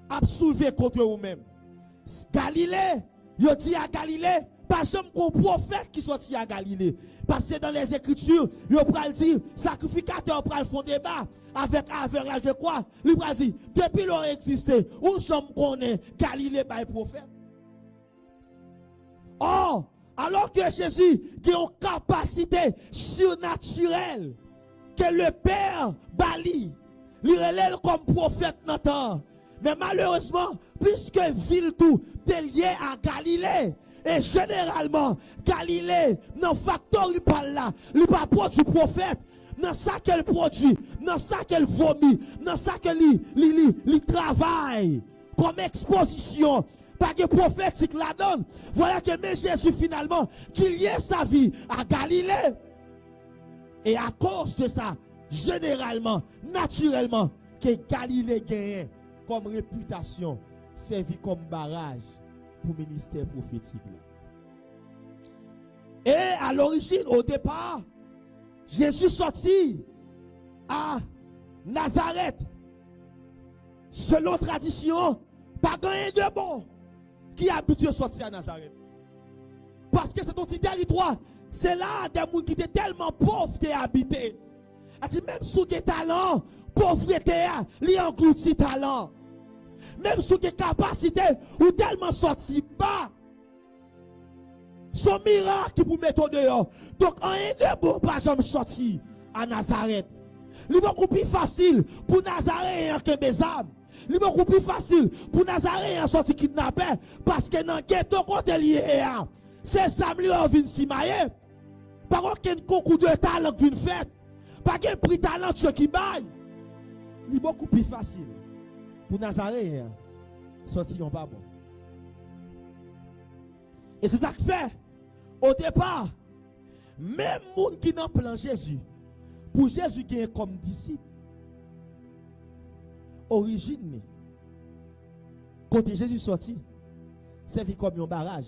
A: à soulever contre vous-même. Galilée, il dit à Galilée, pas jamais qu'on prophète qui sortit à Galilée. Parce que dans les Écritures, il va dire, sacrificateur va faire débat avec l'âge de quoi? Il va dire, depuis l'on existé, où j'aime connaît Galilée par prophète. Oh, alors que Jésus qui a une capacité surnaturelle, que le Père Bali, il relève comme prophète Nathan. Mais malheureusement, puisque ville tout est lié à Galilée, et généralement, Galilée, dans le facteur, il parle là, il pas produit prophète, dans ça qu'elle produit, dans ça qu'elle vomit, dans ça qu'elle travaille, comme exposition, pas que prophétique la donne. Voilà que même Jésus finalement, qu'il y ait sa vie à Galilée. Et à cause de ça, généralement, naturellement, que Galilée gagne comme réputation, servi comme barrage pour le ministère prophétique. Et à l'origine, au départ, Jésus sorti à Nazareth. Selon tradition, pas gagné de bon qui a habitué à sortir à Nazareth. Parce que c'est ton petit territoire. C'est là des gens qui étaient tellement pauvres d'habiter. Même sous des talents, pauvreté, il y a englouti talent. Même sous des capacités, ou tellement sorti bas. Son miracle qui vous met au dehors. Donc, un de bon, pas jamais sorti à Nazareth. Il est beaucoup plus facile pour Nazareth que mes âmes. Il est beaucoup plus facile pour Nazareth sortir kidnappé. Parce que dans le ghetto, quand il y a, c'est ça, il vient simailler. Par aucun concours de talent qui vient fait. Pas qu'un prix talent qui baille. Il est beaucoup plus facile pour Nazareth sortir en pas bon. Et c'est ça que fait, au départ, même gens qui n'ont plan Jésus, pour Jésus qui est comme disciple, origine, quand Jésus sorti, servi comme un barrage,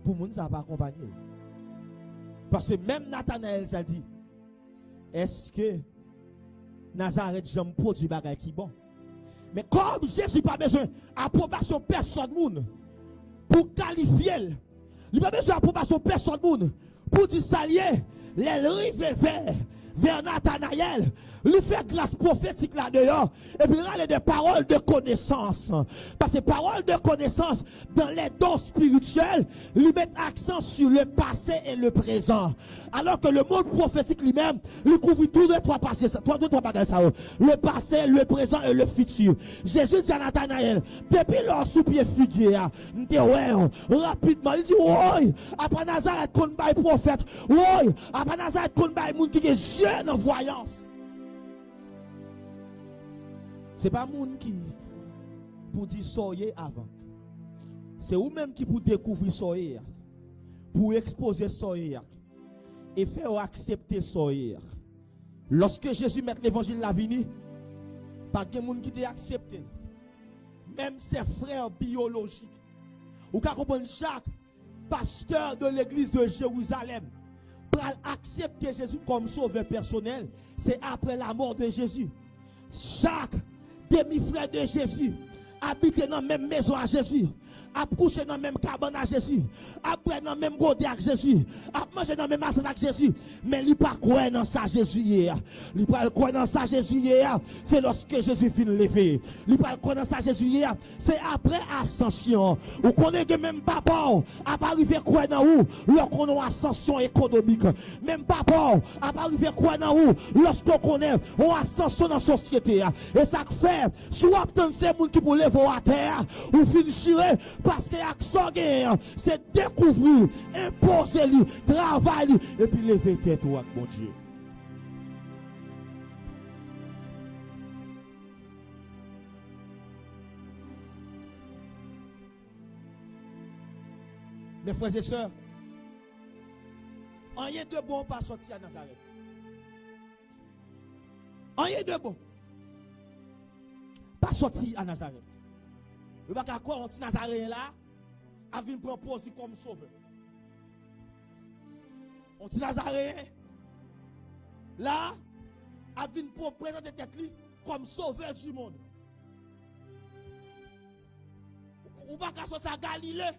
A: pour les gens ça va accompagner. Parce que même Nathanaël ça dit, est-ce que Nazareth j'aime produit bagage qui bon? Mais comme Jésus n'a pas besoin d'approbation personne monde pour qualifier, il n'a pas besoin d'approbation personne monde pour dire salier, les rives vers Nathanaël, lui fait grâce prophétique là-dedans, et puis il a des paroles de connaissance. Parce que paroles de connaissance, dans les dons spirituels, lui met accent sur le passé et le présent. Alors que le monde prophétique lui-même, lui couvre tous les trois passés, trois bagages, le passé, le présent et le futur. Jésus dit à Nathanaël, depuis leur sous-pied figuier, rapidement, il dit, oui, après Nazareth, qu'on baille prophète, oui, après Nazareth, qu'on baille moun qui est yeux dans voyance. C'est pas moun qui pour dire soyez avant.
C: C'est vous-même qui pour découvrir ça, pour exposer ça et faire accepter ça. Lorsque Jésus met l'évangile la vini, pas de monde qui t'a accepté. Même ses frères biologiques. Ou qu'à comprendre chaque pasteur de l'église de Jérusalem pour accepter Jésus comme sauveur personnel, c'est après la mort de Jésus. Chaque demi-frère de Jésus habite dans la même maison à Jésus, a couché dans la même cabane à Jésus, a pris dans le même godé à Jésus, a mangé dans le même assiette avec Jésus, mais il n'est pas quoi dans ça Jésus hier. Il pas quoi dans ça Jésus hier, c'est lorsque Jésus finit lever. Il pas quoi dans ça Jésus hier, c'est après ascension. Vous connaissez que même papa a pas arrivé quoi dans où lorsqu'on a ascension économique. Même papa a pas arrivé quoi dans où lorsqu'on connaît on ascension dans la société. Et ça fait soit obtenir ces gens qui pour lever à terre ou finir parce que l'action c'est découvrir, imposer lui, travailler et puis lever tête avec mon Dieu. Mes frères et sœurs, rien de bon pas sorti à Nazareth. Rien de bon pas sorti à Nazareth. Le bac à quoi on dit Nazaréen là a vu proposer comme sauveur. On dit Nazaréen là a vu présenter tête comme sauveur du monde. Ou pas qu'à sortir à Galilée.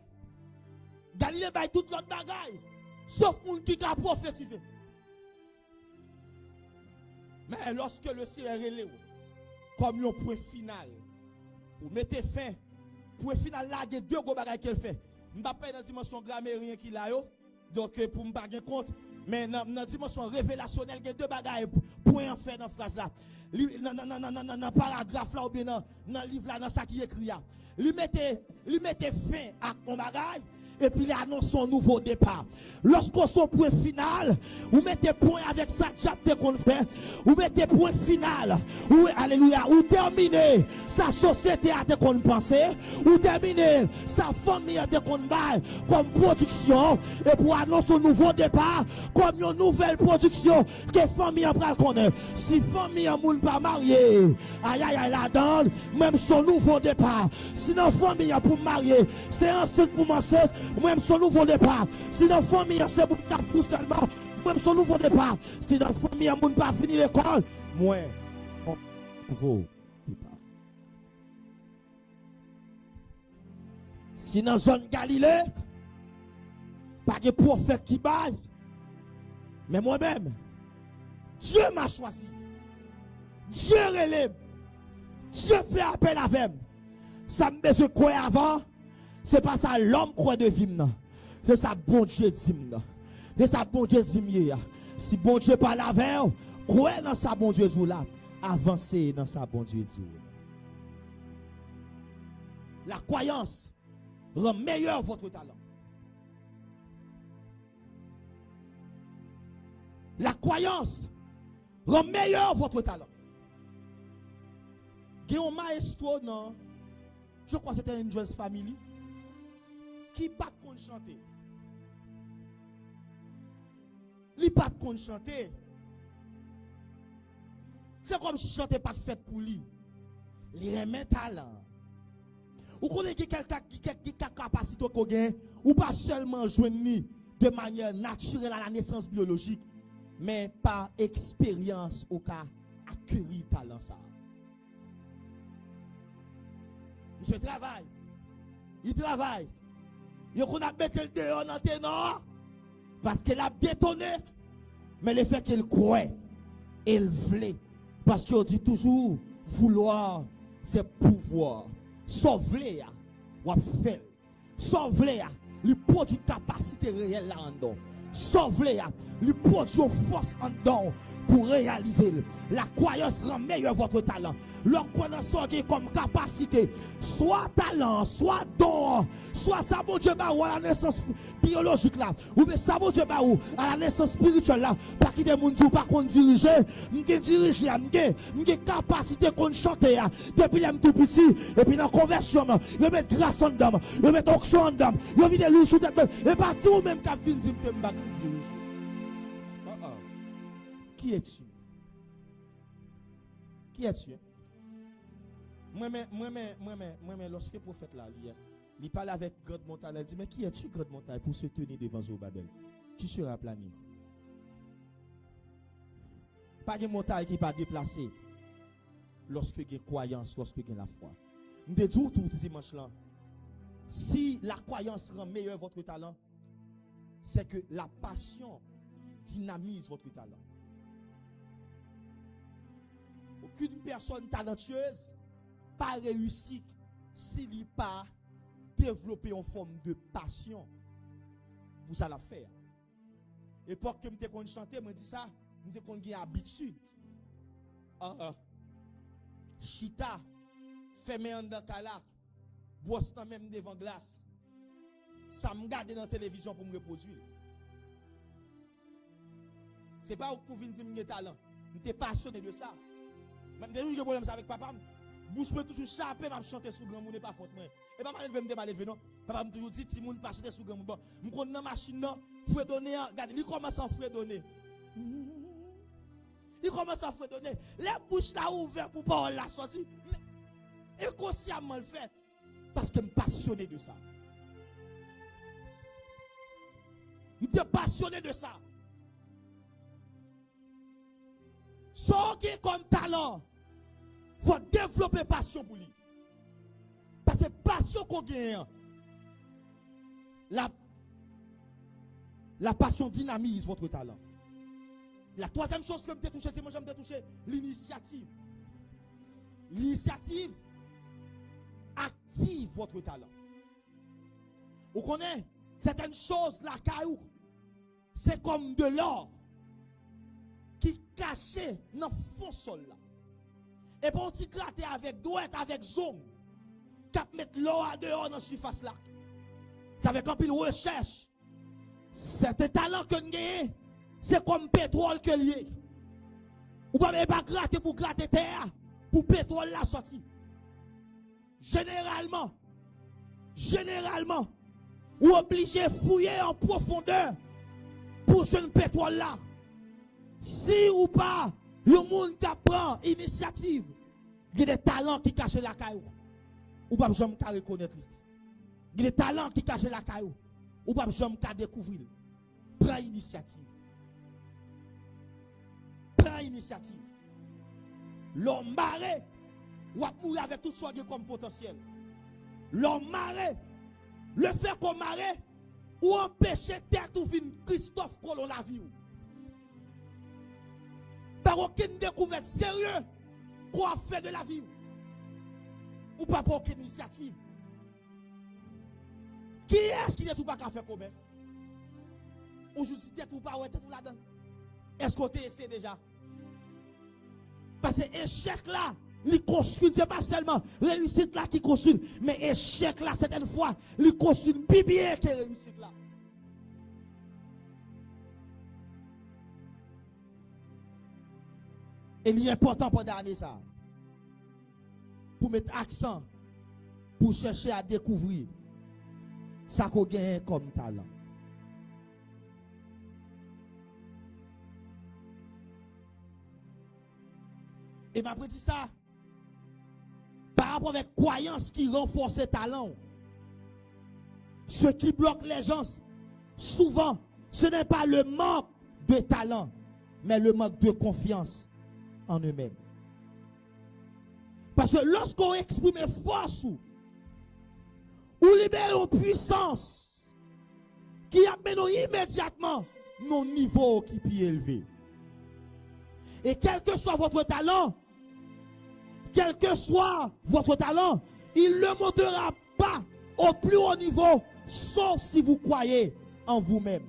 C: Galilée baille toute l'autre bagaille sauf moun qui a prophétisé. Mais lorsque le Seigneur est comme un point final, vous mettez fin. Point final là, il y a deux gros bagages qu'elle fait. Je ne vais pas dans la dimension grammairien qu'il a, donc pour me pas compte. Mais dans la dimension révélationnelle, il y a deux bagages point en fait dans la phrase là. Dans le paragraphe là, ou bien dans le livre là, dans ça qui est écrit là. Lui mettez fin à mon bagage. Et puis il annonce son nouveau départ. Lorsqu'on son point final, vous mettez point avec ça chapter qu'on fait, vous mettez point final, ou alléluia, ou terminez sa société à te qu'on pensait, ou terminez sa famille à te qu'on baille comme production, et pour annoncer un nouveau départ, comme une nouvelle production que famille en pral connaît. Si famille en moun pas marié, aïe aïe la donne, même son nouveau départ. Sinon famille pour marier, c'est ensuite pour m'enseigner. Même son nouveau départ. Si dans la famille, c'est pour qui frustre tellement. Même son nouveau départ. Si dans la famille, on n'a pas fini l'école. Moi, nouveau départ. Si dans la zone Galilée, pas de prophète qui baille. Mais moi-même, Dieu m'a choisi. Dieu relève. Dieu fait appel à moi. Ça me besoin de quoi avant. C'est pas ça l'homme croit de vie. C'est ça bon Dieu dit. C'est ça bon Dieu dit. Si bon Dieu parle avec, croyez dans ça bon Dieu dit là. Avancez dans ça bon Dieu dit. La croyance rend meilleur votre talent. La croyance rend meilleur votre talent. Il y a un maestro, non? Je crois que c'était une Angels Family. Qui pas de chanter. Li pas de chanter. C'est comme si chanter pas de fête pour lui. Il remet talent. Ou connaissez quelqu'un qui a capacité qu'on gagne ou pas seulement joindre de manière naturelle à la naissance biologique, mais par expérience au cas acquérir talent ça. Monsieur travaille. Il travaille. Il qu'on a mis le dehors dans tes noms parce qu'il a détonné. Mais le fait qu'il croit, il voulait. Parce qu'il dit toujours, vouloir, c'est pouvoir. Sauver, ou faire. Sauver, il produit capacité réelle là-dedans. Sauver,
A: il produit une force en dedans pour réaliser. La croyance rend meilleur votre talent. Leur connaissance comme capacité, soit talent, soit don, soit ça bon Dieu à la naissance biologique là, ou bien ça bon Dieu à la naissance spirituelle là, pas qui des monde pas qu'on diriger, m'ge diriger, m'ge capacité qu'on chanter depuis l'âme tout petit et puis dans conversion, je met grâce en dedans, je met onction en dedans, je vient lui sous tête et pas tout même qui vient dire me pas diriger. Qui es-tu? Qui es-tu? Moi, lorsque le prophète là, il parle avec God Montagne, il dit, mais qui es-tu, God Montagne, pour se tenir devant Zorobabel? Tu seras plané. Pas de montagne qui va déplacer lorsque il y a croyance, lorsque il y a la foi. Je dis tout dimanche là, si la croyance rend meilleur votre talent, c'est que la passion dynamise votre talent. Aucune personne talentueuse pas réussi s'il n'a pas développé une forme de passion pour ça la faire. Et pour que je me chanter, je dis ça, je me habitude. Chita, fermé en dans calac, bosse même devant glace. Ça me garde dans la télévision pour me reproduire. Ce n'est pas pour venir dire que j'ai talent. Je suis passionné de ça. Même des jours problème avec papa, bouche me toujours chapé m'a chanter sous grand monde pas faute moi. Et papa me parler non. Papa me toujours dit ti moun pas chanter sous grand monde. Bon, me connait dans machine non, fredonner, regarde, il commence à fredonner. Il commence à fredonner. Les bouches là ouvertes pour parole la sortie. Mais inconsciemment le fait parce que je suis passionné de ça. Je suis passionné de ça. Ce qui est comme talent, il faut développer passion pour lui. Parce que passion qu'on gagne, la passion dynamise votre talent. La troisième chose que je me touché, c'est moi j'aime toucher l'initiative. L'initiative active votre talent. Vous connaissez certaines choses, la caillou, c'est comme de l'or qui caché dans le fond sol là. Et bon, tu gratter avec douette, avec zoom, cap mettre l'eau à dehors dans la surface là. Ça fait quand il recherche. C'est un talent que nous avons, c'est comme pétrole que lié. Ou pas même pas gratter pour gratter terre, pour pétrole la sortie. Généralement, ou obligé de fouiller en profondeur pour ce pétrole là. Si ou pas, le monde qui prend initiative, il y a des talents qui cachent la caillou. Ou pas jamais reconnaître. Il y a des talents qui cachent la caillou. Ou pas jamais découvrir. Prends initiative. Prends initiative. L'homme maré, ou à mourir avec tout ce qui est comme potentiel. L'homme maré, le fait qu'on maré, ou empêcher terre tout fin Christophe Colomb la vie. Par aucune découverte sérieuse qu'on a fait de la vie. Ou pas pour aucune initiative. Qui est-ce qui n'est tout pas qu'à faire commerce? Ou je suis tout pas ou tout là-dedans? Est-ce qu'on t'a essayé déjà? Parce que échec là, il construit, c'est pas seulement réussite là qui construit, mais échec là, certaines fois, il construit plus bien que réussite là. Et il est important pour donner ça. Pour mettre accent, pour chercher à découvrir ça qu'on gagne comme talent. Et m'a dit ça par rapport avec croyance qui renforce le talent. Ce qui bloque les gens, souvent, ce n'est pas le manque de talent, mais le manque de confiance en eux-mêmes. Parce que lorsqu'on exprime force ou libère une puissance qui amène immédiatement nos niveaux qui sont élevés. Et quel que soit votre talent, il ne montera pas au plus haut niveau, sauf si vous croyez en vous-même.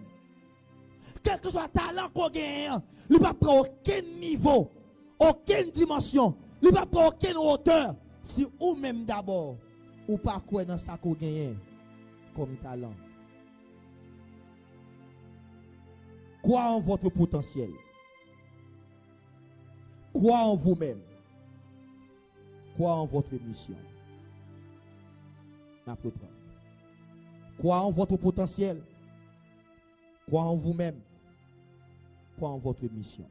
A: quel que soit le talent qu'on gagne, il ne va pas prendre aucun niveau, aucune dimension, il ne va pas prendre aucune hauteur. Si ou même d'abord, ou pas quoi dans ça qu'on gagne comme talent. Crois en votre potentiel. Crois en vous-même. Crois en votre mission. Crois en votre potentiel. Crois en vous-même. Crois en votre mission.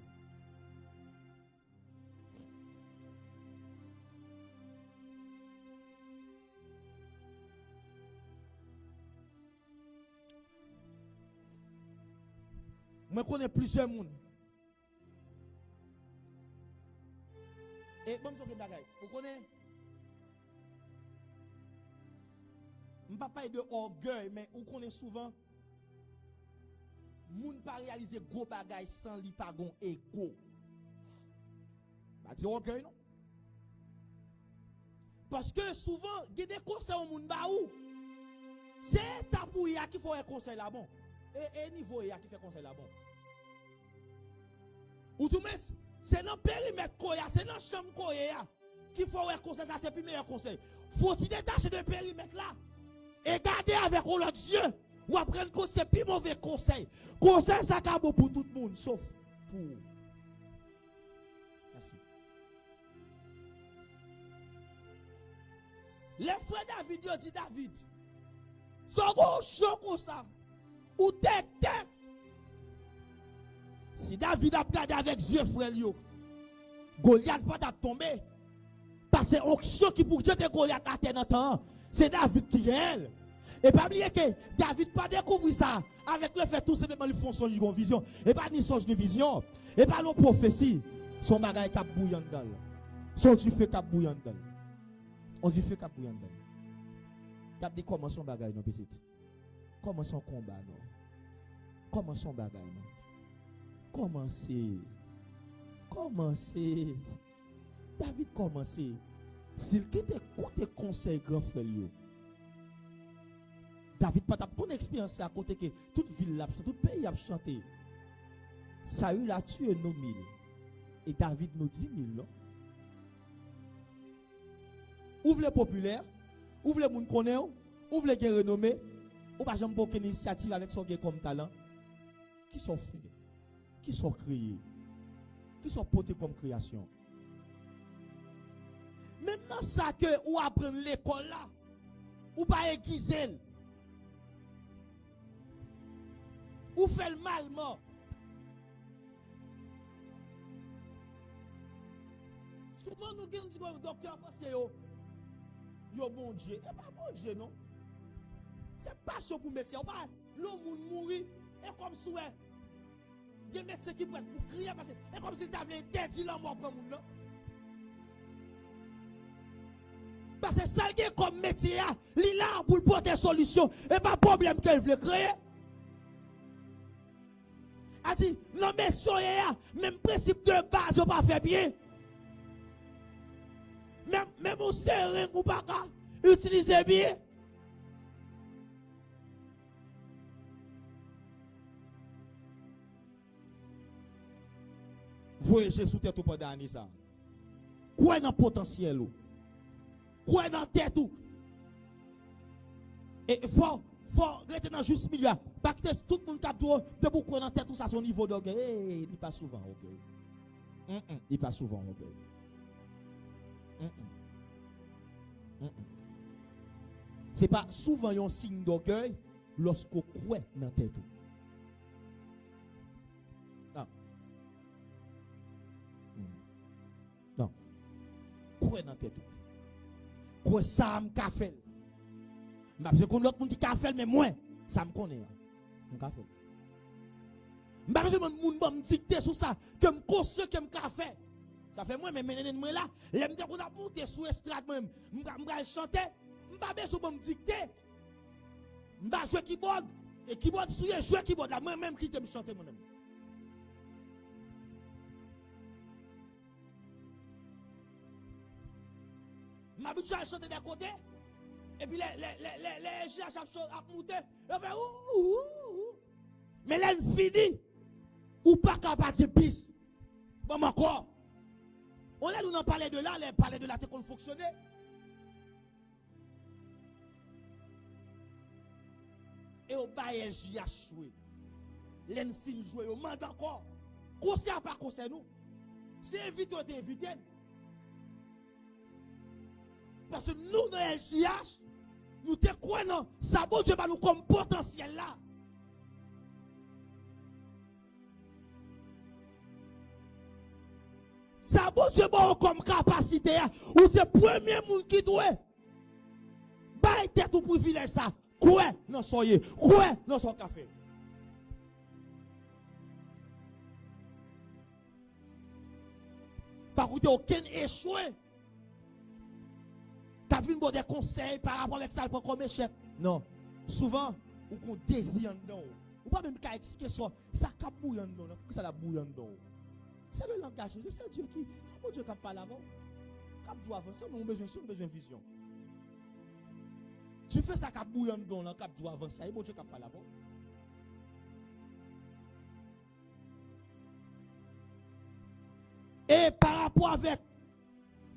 A: Je connais plusieurs monde. Et bon, vous connaissez? Je ne parle pas de orgueil, mais vous connaissez souvent. Moun pas réaliser gros bagay sans li pa gon ego. Pas dire orgueil non. Parce que souvent, il y a des conseils au moun ba ou. C'est tabouya qui fait un conseil là bon. Et niveau ya qui fait conseil là bon. Ou tout mais c'est dans périmètre koya, c'est dans chambre koya qui faut un conseil, ça c'est le meilleur conseil. Faut t'y détacher de périmètre là et garder avec l'autre Dieu. Ou apprendre que c'est plus mauvais conseil. Conseil ça ka bon pour tout le monde sauf pour. Merci. Les frères David yo dit David. Son gros chaud comme ça. Ou tête. Si David a regardé avec yeux frère yo, Goliath pas t'a tombé. Parce que l'onction qui pour jeter Goliath à terre dans temps, c'est David qui est elle. Et pas oublier que David pas découvrir ça avec le fait tout simplement ils font son vision et pas ni songe de vision et pas nos prophéties son bagage cap bouillant dedans. Son tu fais cap bouillant dedans. On dit fait cap bouillant dedans. T'as dit comment son bagage non petit. Comment son combat non. Comment son bagage non. Commencer. David commencer. S'il quitte côté conseil grand frère yo. David pas ton expérience à côté que toute ville là, tout pays a chanté. Saül a tué nos 1000 et David nous 10 000 non? Ouvre les populaires, ouvre les moun connaît, ouvre les gens renommés, ou pas jamais aucune initiative avec son comme talent. Qui sont faits, qui sont créés, qui sont portés comme création. Maintenant ça que ou apprendre l'école là, ou pas aiguiser. Ou fait le mal mort. Souvent nous disons que le docteur pense yo bon Dieu. Et pas bon Dieu non. C'est pas ça pour médecin. On pas l'homme mourir et comme souhait. Il y a des médecins qui prennent pour crier parce que c'est comme s'il t'avait interdit la mort pour le monde. Parce que ça qui est comme métier, il est là pour porter solution et pas problème qu'elle veut créer. A dit, non mais soyez même principe de base, on pas fait bien. Même au serré, ou pas utiliser bien. Voyagez sous tête ou pas d'année ça. Quoi dans le potentiel ou? Quoi dans la tête ou? Et faut rester dans juste milieu. Parce que tout le monde qui a de beaucoup dans la tête, tout ça, son niveau d'orgueil. Il pas souvent, ok. Il pas souvent, ok. C'est pas souvent un signe d'orgueil lorsqu'on croit dans la tête. Non. Non. Croit dans la tête. Croit ça, m'a fait. Parce que l'autre monde qui a fait, mais moi, ça me connaît. Je fait. Je me dicter sur ça, que je conscient que je fait. Ça fait moi, mais moi là, je me monter sur l'estrade, je me chanter, je me besoin de me dicter. Je vais jouer keyboard, et keyboard sur jouer keyboard là, moi-même qui me chanter moi-même. Je m'habitue à chanter d'un côté. Et puis les gens à monter, ils font ouh. Mais là, ils finissent. ou pas capable de piste. Bon, encore. On a nous en parler de là, on parler de là, qu'on fonctionner. Et au bail JH joué. L'enfin joué, au mande encore. Conseil par conseil nous. C'est éviter ou éviter. Parce que nous, dans LJH, nous te croyons, ça bon Dieu va nous comme potentiel là. Ça bon Dieu va comme capacité là. Ou c'est le premier monde qui doit. Baille tête ou privilège ça. Quoi? Non, soyez. Quoi? Non, son café. Par contre, aucun échoué. Tu as vu des conseils par rapport avec ça, comme échec. Non. Souvent, ou qu'on désire dedans. Ou pas même qu'à expliquer ça cap bouillant dedans. Que ça la bouillant dedans. C'est le langage. C'est Dieu qui. C'est pas Dieu qui parle avant. Cap doit avancer. Nous avons besoin de vision. Tu fais ça cap bouillant dedans. Cap doit avancer. C'est bon Dieu qui parle avant. Et par rapport avec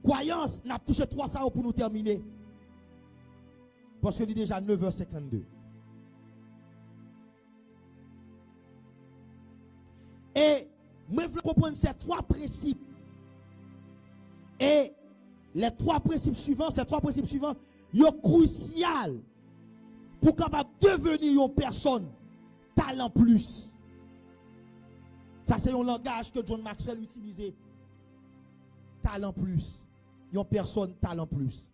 A: croyance, nous avons touché 300 pour nous terminer. Parce que c'est déjà 9h52. Et moi, je veux comprendre ces 3 principes. Et les 3 principes suivants, ils sont cruciaux pour capable devenir une personne talent plus. Ça, c'est un langage que John Maxwell utilisait. Talent plus. Une personne talent plus.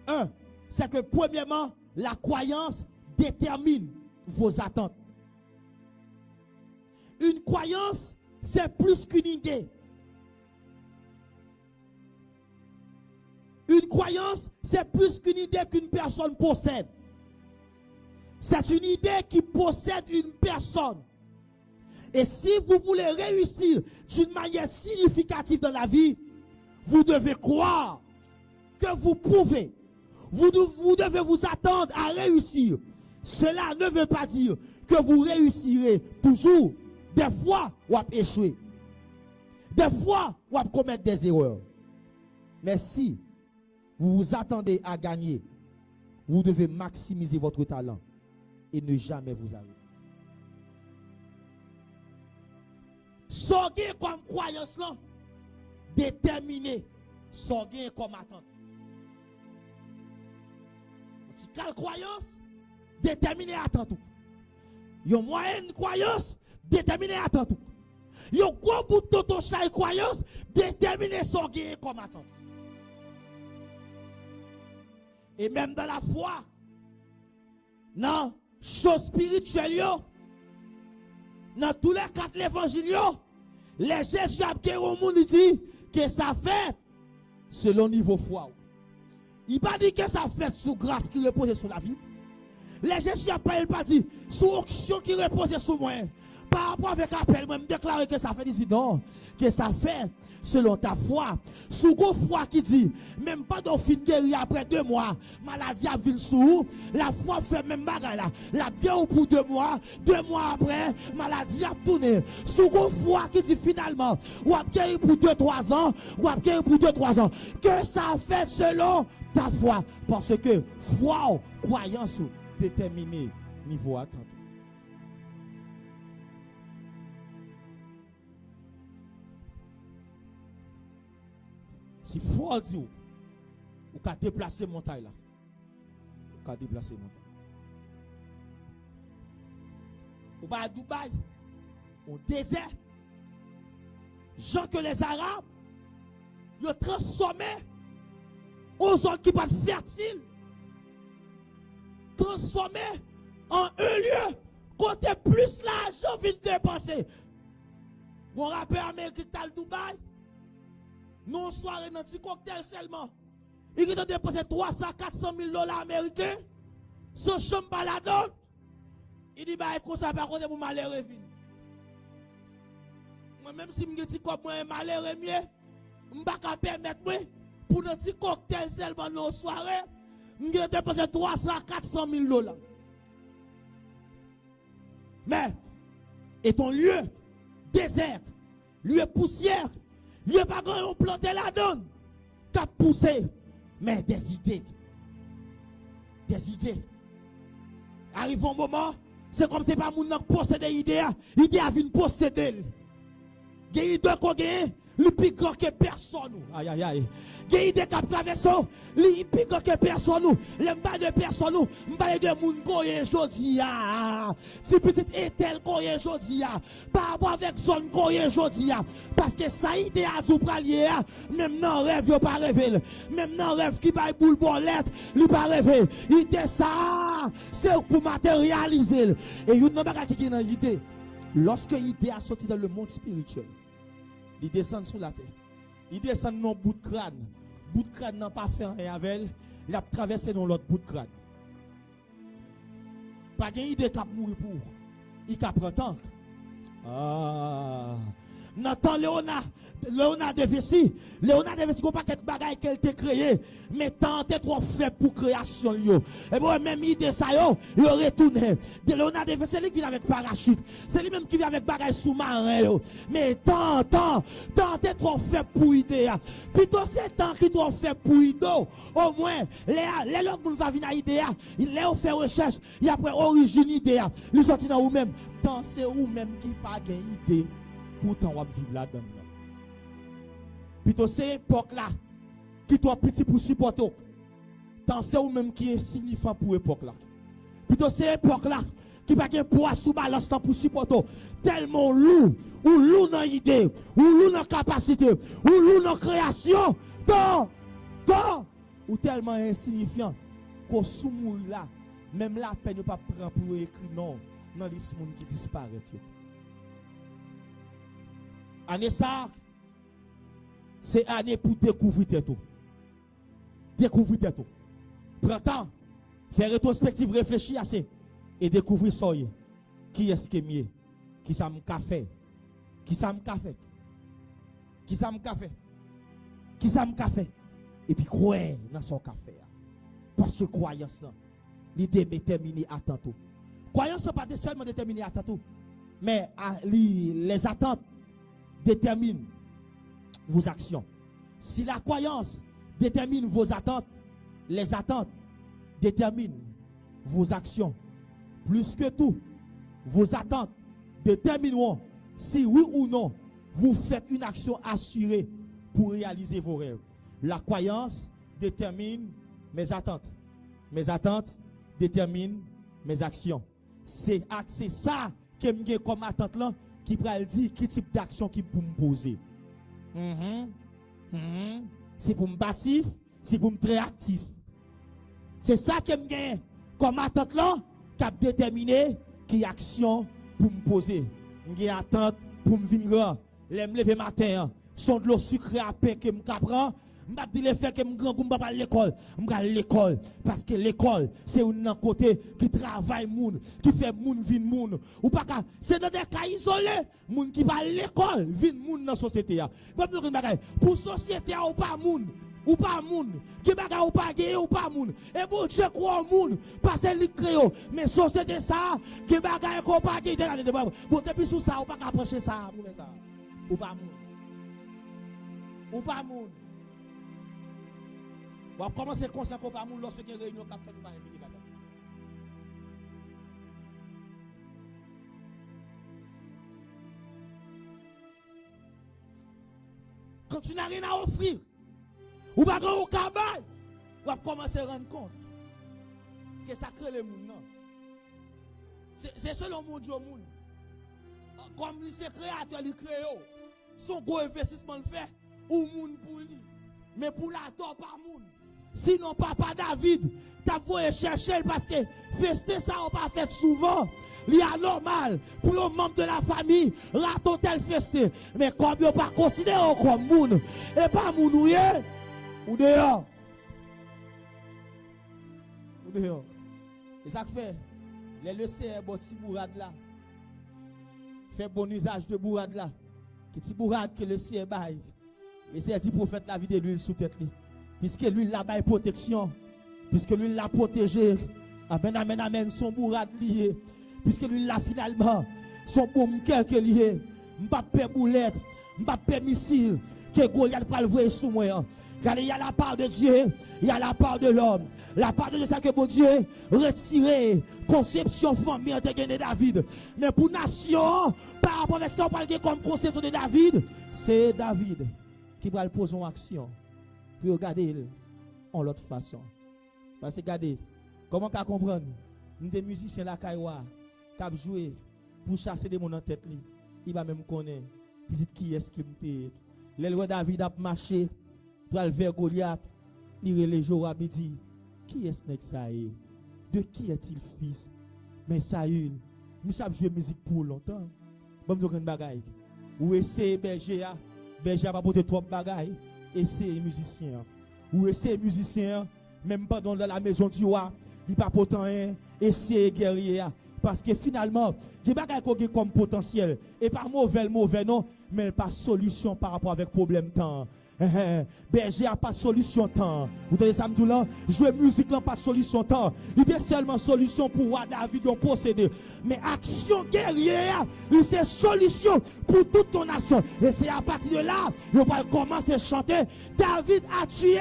A: 1, c'est que premièrement, la croyance détermine vos attentes. Une croyance, c'est plus qu'une idée. Une croyance, c'est plus qu'une idée qu'une personne possède. C'est une idée qui possède une personne. Et si vous voulez réussir d'une manière significative dans la vie, vous devez croire que vous pouvez. Vous devez vous attendre à réussir. Cela ne veut pas dire que vous réussirez toujours. Des fois, vous allez échouer. Des fois, vous allez commettre des erreurs. Mais si vous vous attendez à gagner, vous devez maximiser votre talent et ne jamais vous arrêter. Sorgez comme croyance là, déterminé. Sorgez comme attente. Quelle croyance? Déterminé attente tout. Une moyenne croyance, déterminé attente tout. Une gros bout de ton chat croyance, déterminé sorgez comme attente. Et même dans la foi, dans choses spirituelles, dans tous les 4 évangiles, les Jésus a dit au monde dit que ça fait selon niveau foi. Il pas dit que ça fait sous grâce qui repose sur la vie. Les Jésus a pas dit sous onction qui repose sur moi. Par rapport avec appel, moi me déclarer que ça fait, il dit non, que ça fait selon ta foi. Sous go foi qui dit, même pas d'on fin guéri après 2 mois, maladie a vu sous, la foi fait même bagarre là. La bien pour 2 mois, 2 mois après, maladie a tourné. Sous go foi qui dit finalement, ou a guéri pour 2-3 ans, ou a guéri pour 2-3 ans. Que ça fait selon ta foi. Parce que foi, croyance, déterminé niveau attente. Si foi dit ou ka déplacer montagne là. Ou ka déplacer montagne. Ou ba à Dubaï, au désert. Gens que les Arabes ils ont transformé aux zones qui pas fertiles. Transformé en un lieu côté plus l'argent vient dépenser. Vous rappelez Amérique qui t'a le Dubaï? Non, soirée dans petit cocktail seulement. Il a dépensé 300-400 000 $ américains. Son chambre baladon. Il dit, bah, écoute, ça va pour malheureux vin. Moi, même si je suis comme moi, malheureux mieux, je ne peux pas permettre pour un petit cocktail seulement dans la soirée. Je a dépensé 300-400 000 $. Mais, Et ton lieu désert, lieu poussière, lieu pas grand on planté la donne, t'as poussé, mais des idées. Des idées. Arrive un moment, c'est comme c'est pas mon qui possède des idées, l'idée a vu posséder. Il y a idée qu'on gagne, le plus grand que personne. Aïe aïe aïe. Il y a idée qui traverse, le plus grand que personne. Le bas de personne, je parle de moun koye jodi ya. Si petit etel koye jodi ya, par rapport avec zone koye jodi ya. Parce que ça idée à vous pralier, même dans rêve yo pas rêver, même dans rêve qui bail boule bolette, lui pas rêver. Idée ça, c'est pour matérialiser. Et une bagage qui dans idée. Lorsque l'idée a sorti dans le monde spirituel, il descend sous la terre. Il descend dans le bout de crâne. Le bout de crâne n'a pas fait rien avec elle. Il a traversé dans l'autre bout de crâne. Pas d'idée qui a mourir pour. Il a pris temps. Ah. Nathan Léonard de Vinci, Léonard de Vinci, il n'y a pas de bagaille qu'elle t'a créé, mais tant t'es trop faible pour création. Et bon, même idée ça, il retourné. Léonard de Vinci, c'est lui qui vient avec parachute, c'est lui même qui vient avec bagaille sous-marin. Mais tant t'es trop faible pour idée. Plutôt c'est tant qui est trop faible pour idée. Au moins, les gens qui vont venir à l'idée, ils fait recherche, il y a après origine idée. Ils sortent dans vous-même. Tant c'est vous-même qui pas d'idée. Pourtant, on va vivre là-dedans. Plutôt, c'est l'époque là qui est petit pour supporter. Tant c'est ou-même qui est signifiant pour l'époque là. Plutôt, c'est l'époque là qui va gagner poids sous balance pour supporter. Tellement lourd, ou lourd dans l'idée, ou lourd dans la capacité, ou lourd dans la création. Tant, ou tellement insignifiant qu'au sous-mourir là, même la peine ne pas prendre pour écrire non dans les monde qui disparaît. Année ça, c'est année pour découvrir tout. Découvrir tout. Prends temps, faire rétrospective, réfléchir assez et découvrir ça. Qui est-ce qui est mieux? Qui ça me fait? Qui ça me fait? Qui ça me fait? Qui ça me fait? Et puis croire dans son café. Parce que croyance là, l'idée déterminée à tantôt. Croyance pas seulement déterminée à tantôt, mais les attentes déterminent vos actions. Si la croyance détermine vos attentes, les attentes déterminent vos actions. Plus que tout, vos attentes détermineront si oui ou non vous faites une action assurée pour réaliser vos rêves. La croyance détermine mes attentes. Mes attentes déterminent mes actions. C'est ça que j'ai comme attente là qui pourrait dire quel type d'action qui pour me poser. C'est pour me passif, c'est pour me très actif. C'est ça que j'ai comme attente là qui a déterminé quelle action pour me poser. J'ai attente pour me venir, me lever matin, son de l'eau sucrée à pain que me prend. Je dis le fait que je grand pas à l'école. Je vais à l'école parce que l'école c'est un côté qui travaille moun, qui fait moun vin moun. Ou pas c'est dans des cas isolés, moun qui va à l'école, vin moun dans la société. Pour société ou pas moun. Ou pas moun, qui baga ou pas gay ou pas moun. Et bon Dieu croit au moun parce qu'il crée. Mais société ça, qui baga ou pas gay, bon depuis sous ça ou pas approcher ça, ou pas moun. Ou pas moun. On va commencer comme ça, pas moun lorsque il y a une réunion qui a fait tout le monde. Quand tu n'as rien à offrir, ou pas grand au cabal, on va commencer à rendre compte que ça crée le monde. C'est selon mon Dieu, monde. Comme il est créateur, il crée. Son gros investissement fait, ou monde pour lui. Mais pour la tort par monde. Sinon, papa David, t'as voulu chercher parce que fester ça, on pas fait souvent. Il y a normal pour un membre de la famille, raton tel festé. Mais comme on pas considéré comme moun, et pas moun ou dehors. Ou dehors. Et ça fait, les laisser bon petit bourrade là. Fait bon usage de bourrade là. Petit bourrade que le ciel baille. Et c'est dit prophète la vie de l'huile sous tête. Puisque lui l'a baille protection. Puisque lui l'a protégé. Amen, amen, amen. Son bourrade lié. Puisque lui l'a finalement son bombe cœur que lié, m'pas peur boulette, m'pas peur missile que Goliath pral voir sous moi. Car il y a la part de Dieu, il y a la part de l'homme. La part de Dieu, c'est que bon Dieu retirer conception famille de David. Mais pour nation, par rapport avec ça, on parle de comme conception de David, c'est David qui va le poser en action. Puis regarder en l'autre façon. Parce que regardez, comment qu'on comprendre? Nous des musiciens la Kaiwa qui ont joué pour chasser des monde en tête. Il va même connaître qui est-ce qui me. Le roi David a marché. Pour aller vers Goliath, il les jours à midi. Qui est-ce que ça est? De qui est-il fils? Mais Saül, nous savons jouer musique pour longtemps. Bon, nous avons une bagaille. Ou essayer berger, berger va porter trop de bagaille. Essayer musicien. Ou essayer musicien, même pas dans la maison du roi, il pas pourtant rien. Essayer guerrier. Parce que finalement, il y a des bagailles comme potentiel. Et pas mauvais non, mais pas solution par rapport avec problème temps. Berger a pas solution temps. Vous avez ça me là, jouer musique là pas solution temps. Il y a seulement solution pour roi David en posséder. Mais action guerrière, c'est solution pour toute ton nation. Et c'est à partir de là, on va commencer à chanter. David a tué.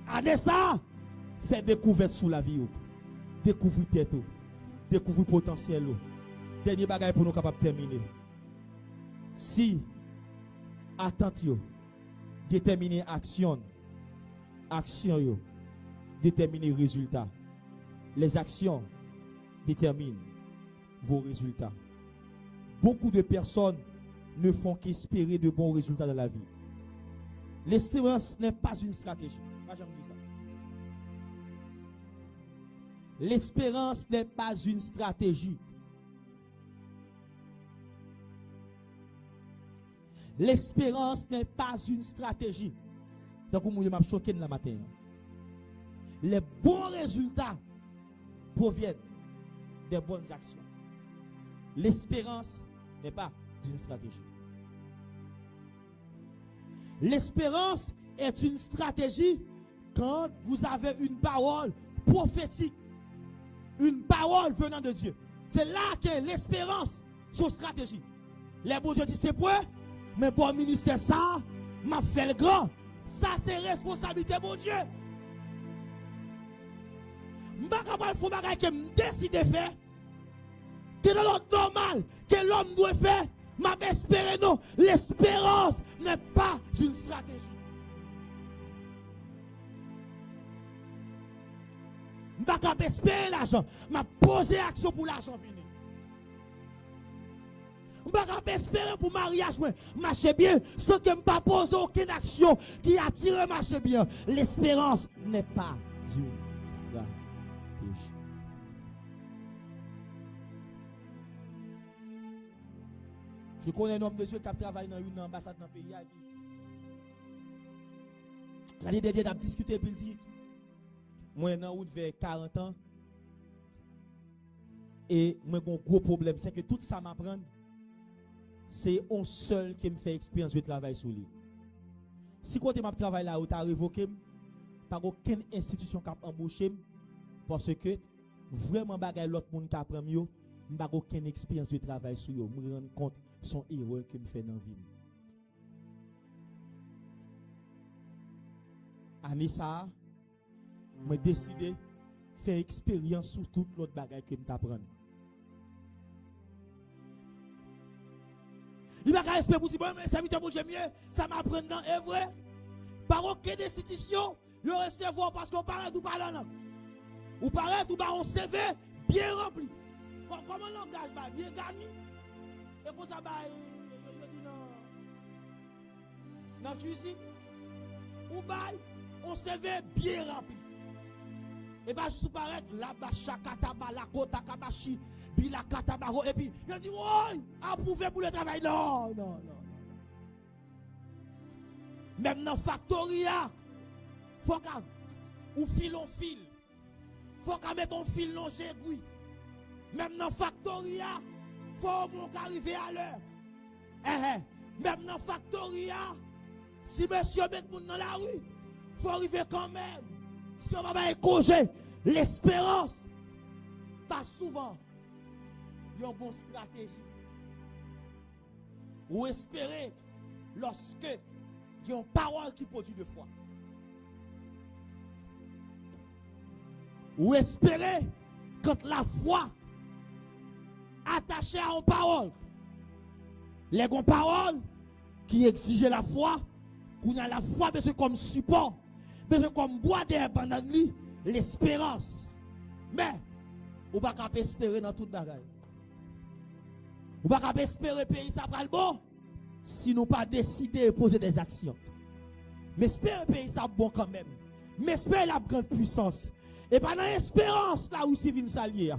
A: Année ça, fait découverte sous la vie. Découvrir tête. Découvrir potentiel. Dernier bagage pour nous capables de terminer. Si attente yo déterminer action yo déterminer résultat, les actions déterminent vos résultats. Beaucoup de personnes ne font qu'espérer de bons résultats dans la vie. L'espérance n'est pas une stratégie. L'espérance n'est pas une stratégie. L'espérance n'est pas une stratégie. Donc, vous m'avez choqué de la matin. Les bons résultats proviennent des bonnes actions. L'espérance n'est pas une stratégie. L'espérance est une stratégie quand vous avez une parole prophétique, une parole venant de Dieu. C'est là que l'espérance, son stratégie. Les beaux dieux disent c'est pour mais bon ministère ça, m'a fait le grand. Ça c'est responsabilité mon Dieu. M'pa capable faire bagay que me décide de faire. Que dans l'ordre normal que l'homme doit faire, m'a espérer non, l'espérance n'est pas une stratégie. M'pa capable espérer l'argent, m'a poser action pour l'argent venir. Je ne peux pas espérer pour le mariage, marcher bien, sans que je ne pose aucune action qui attire marcher bien. L'espérance n'est pas une stratégie. Je connais un homme de Dieu qui a travaillé dans une ambassade dans le pays. L'année dernière, il a discuté et il dit, moi, dans route vers 40 ans, et moi, j'ai un gros problème, c'est que tout ça m'apprend. C'est un seul qui me fait expérience de travail sur lui. Si quand je travaille là, où tu as révoqué, par aucune institution qui a embauché, parce que vraiment, l'autre monde qui apprend mieux, je n'ai aucune expérience de travail sur lui. Je me rends compte de son héros qui me fait dans la vie. Anissa, je décidé de faire expérience sur toute l'autre bagaille que je apprends. Il va pas espérer pour dire, mais ça vite bouger mieux, ça m'apprend dans est vrai. Par aucune institution, il recevoir parce qu'on parle ou pas là. Ou paraît ou pas on CV bien rempli. Comment langage va bien gagné. Et pour ça il dit dans la cuisine. Ou bail on CV bien rempli. Et bien juste paraître la bacha kataba la kota kabashi. Puis la katabaro, et puis il a dit, oui, approuvé pour le travail. Non. Même dans la factoria, il faut qu'on file on fil. Il faut qu'on mette un fil long aiguille. Même dans la factoria, il faut qu'on arrive à l'heure. Même dans la factoria, si monsieur met dans la rue, il faut arriver quand même. Si on va pas congé, l'espérance pas souvent une bonne stratégie. Ou espérer lorsque il y a une parole qui produit de foi. Ou espérer quand la foi attachée à une parole. Les bonnes paroles qui exigent la foi, qu'on a la foi besoin comme support, besoin comme bois d'air pendant l'espérance. Mais, ou pas capable espérer dans toute bagaille. Ou pas capable espérer pays ça va le bon si nous pas décider de poser des actions. Mais espérer pays ça bon quand même. Mais espérer la grande puissance. Et pas dans l'espérance là où c'est vient s'allier.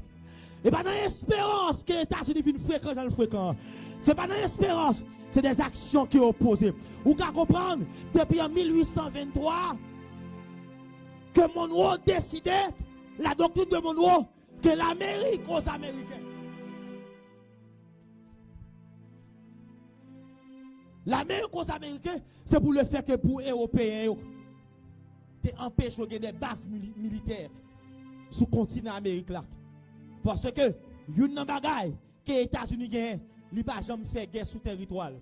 A: Et pas dans l'espérance que les États-Unis viennent fréquent dans le fréquent. C'est pas dans l'espérance, c'est des actions qui sont opposées. Vous pouvez comprendre, depuis en 1823, que Monroe décidait, la doctrine de Monroe, que l'Amérique aux Américains. L'Amérique aux Américains, c'est pour le fait que pour les Européens, tu empêches de des bases militaires sur le continent américain. Parce que, il y a une bagaille que les États-Unis gagnent, ils ne peuvent jamais faire guerre sous territoire.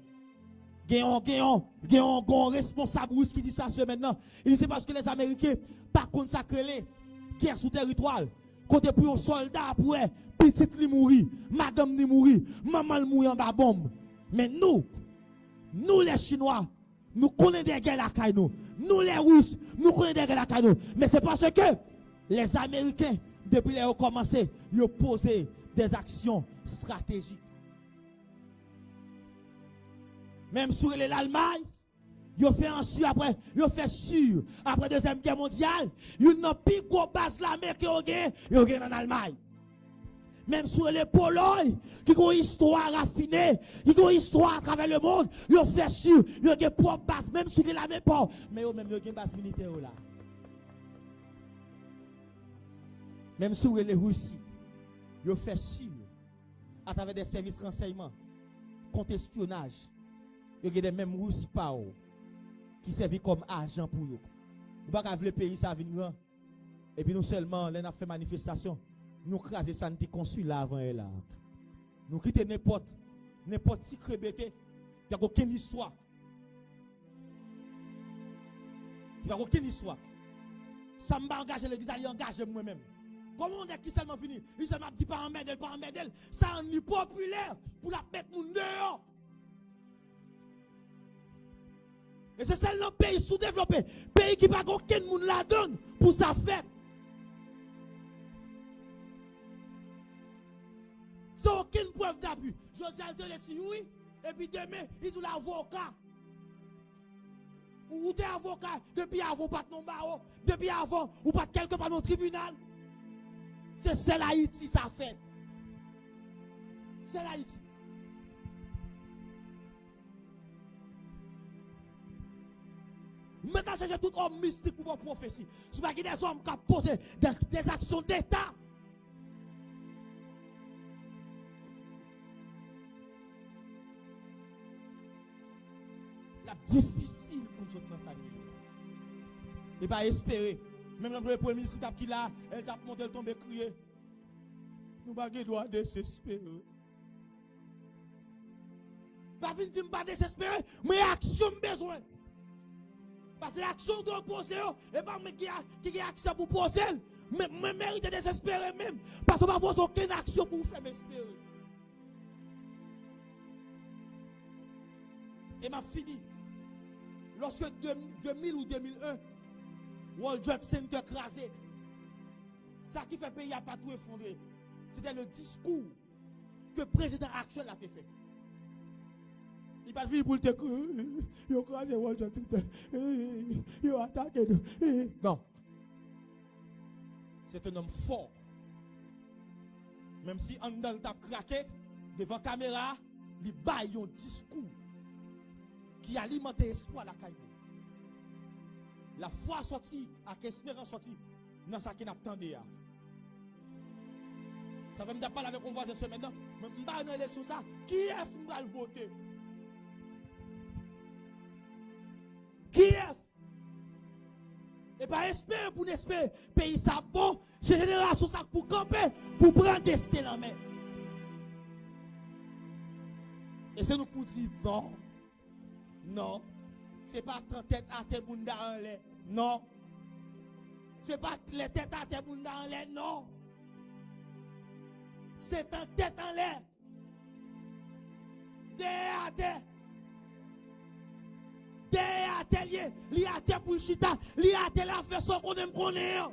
A: Il y a un responsable qui dit ça maintenant. Il dit c'est parce que les Américains, par contre, ça crée guerre sous territoire. Côté pour un soldat, pour un petit li mourir, madame li mourir, maman li mourir en bas bombe. Mais nous les Chinois, nous connaissons des guerres à caille nous. Nous les Russes, nous connaissons des guerres à caille nous. Mais c'est parce que les Américains, depuis qu'ils ont commencé, ils ont posé des actions stratégiques. Même sur l'Allemagne, ils ont fait après la Deuxième Guerre mondiale, ils n'ont plus de base la mer qu'ils ont gagné en Allemagne. Même sur les Pologne, qui ont une histoire raffinée, qui ont une histoire à travers le monde, ils ont fait sûr, ils ont une propre base, même sur la même pas, mais ils ont même une base militaire là. Même sur les Russes, ils ont fait sûr, à travers des services de renseignement, contre espionnage, il y a des mêmes Russes qui servent comme agent pour eux. Vous ne pouvez pas le pays, ça vient. Et puis nous seulement, là, nous avons fait manifestation. Nous craser ça, nous construit là avant et là. Nous quittons n'importe qui crébété. Il n'y a aucune histoire. Il n'y a aucune histoire. Ça m'a engagé l'église, il engage moi-même. Comment on est qui seulement fini? Il seulement dit pas en médel. Ça en est populaire pour la mettre nous dehors. Et c'est seulement un pays sous-développé, pays qui n'a aucun monde la donne pour sa fête. Sans aucune preuve d'appui. Je dis à Dieu, oui, et puis demain, il dit l'avocat. Ou t'es avocat, depuis avant, pas de non barreau, depuis avant, ou pas de quelque part dans le tribunal. C'est l'Haïti, ça fait. C'est l'Haïti. Maintenant, j'ai tout homme mystique pour une prophétie. Ce n'est pas des hommes qui ont posé des actions d'État. La difficile pour nous dans sa vie. Et pas espérer. Même le premier ministre qui là, elle t'a monté, elle tombe et crier. Nous ne pouvons pas désespérer. Pas venir dire pas désespérer, mais action besoin. Parce que l'action doit poser, et pas qui a action pour poser, mais mérite de désespérer même. Parce qu'on ne va pas poser aucune action pour vous faire m'espérer. Et m'a fini. Lorsque 2000 ou 2001, World Trade Center crasé, ça qui fait pays à pas tout effondré. C'était le discours que le président actuel a fait. Il va venir pour le dire il a crasé World Trade Center, il a attaqué. Non. C'est un homme fort. Même si Andal t'a craqué devant la caméra, il baille un discours qui alimente l'espoir à la caille. La foi sortie, à l'espérance sortie, dans ce qui n'a pas attendu. Ça va me parler avec un voisin ce maintenant. Je vais dans l'élection ça. Qui est-ce qui va le voter? Qui est-ce? Et pas espérer pour espérer. Pays ça bon, c'est génération ça pour camper, pour prendre destin en main. Et c'est nous pour dire non. Non. C'est pas tête à tête pour nous en l'air. Non. C'est pas les têtes à tête pour nous en l'air. Non. C'est en tête en l'air. Derrière à terre. Derrière à terre. Li à terre pour chita. Li à terre la fait son qu'on aime connaître.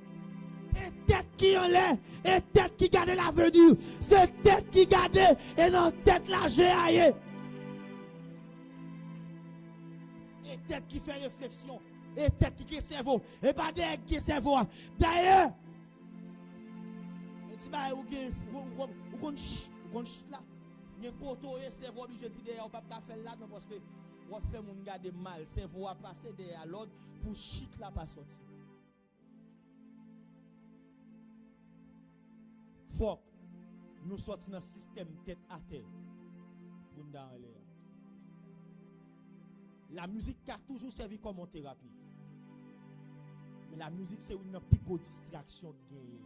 A: Et tête qui en l'air. Et tête qui garde l'avenir. C'est tête qui garde. Et non tête la géaille. Et tête qui fait réflexion. Et tête qui est cerveau. Et pas des qui est cerveau. D'ailleurs. Si bah ou kon chit là, n'y poto et cerveau obligé de dire on pas faire là non parce que on fait mon garder mal, cerveau a passer derrière l'autre pour chit là pas sortir. Faut nous sortir dans système tête à tête pour nous dans l'air. La musique a toujours servi comme une thérapie. Mais la musique c'est une pico distraction gagnée.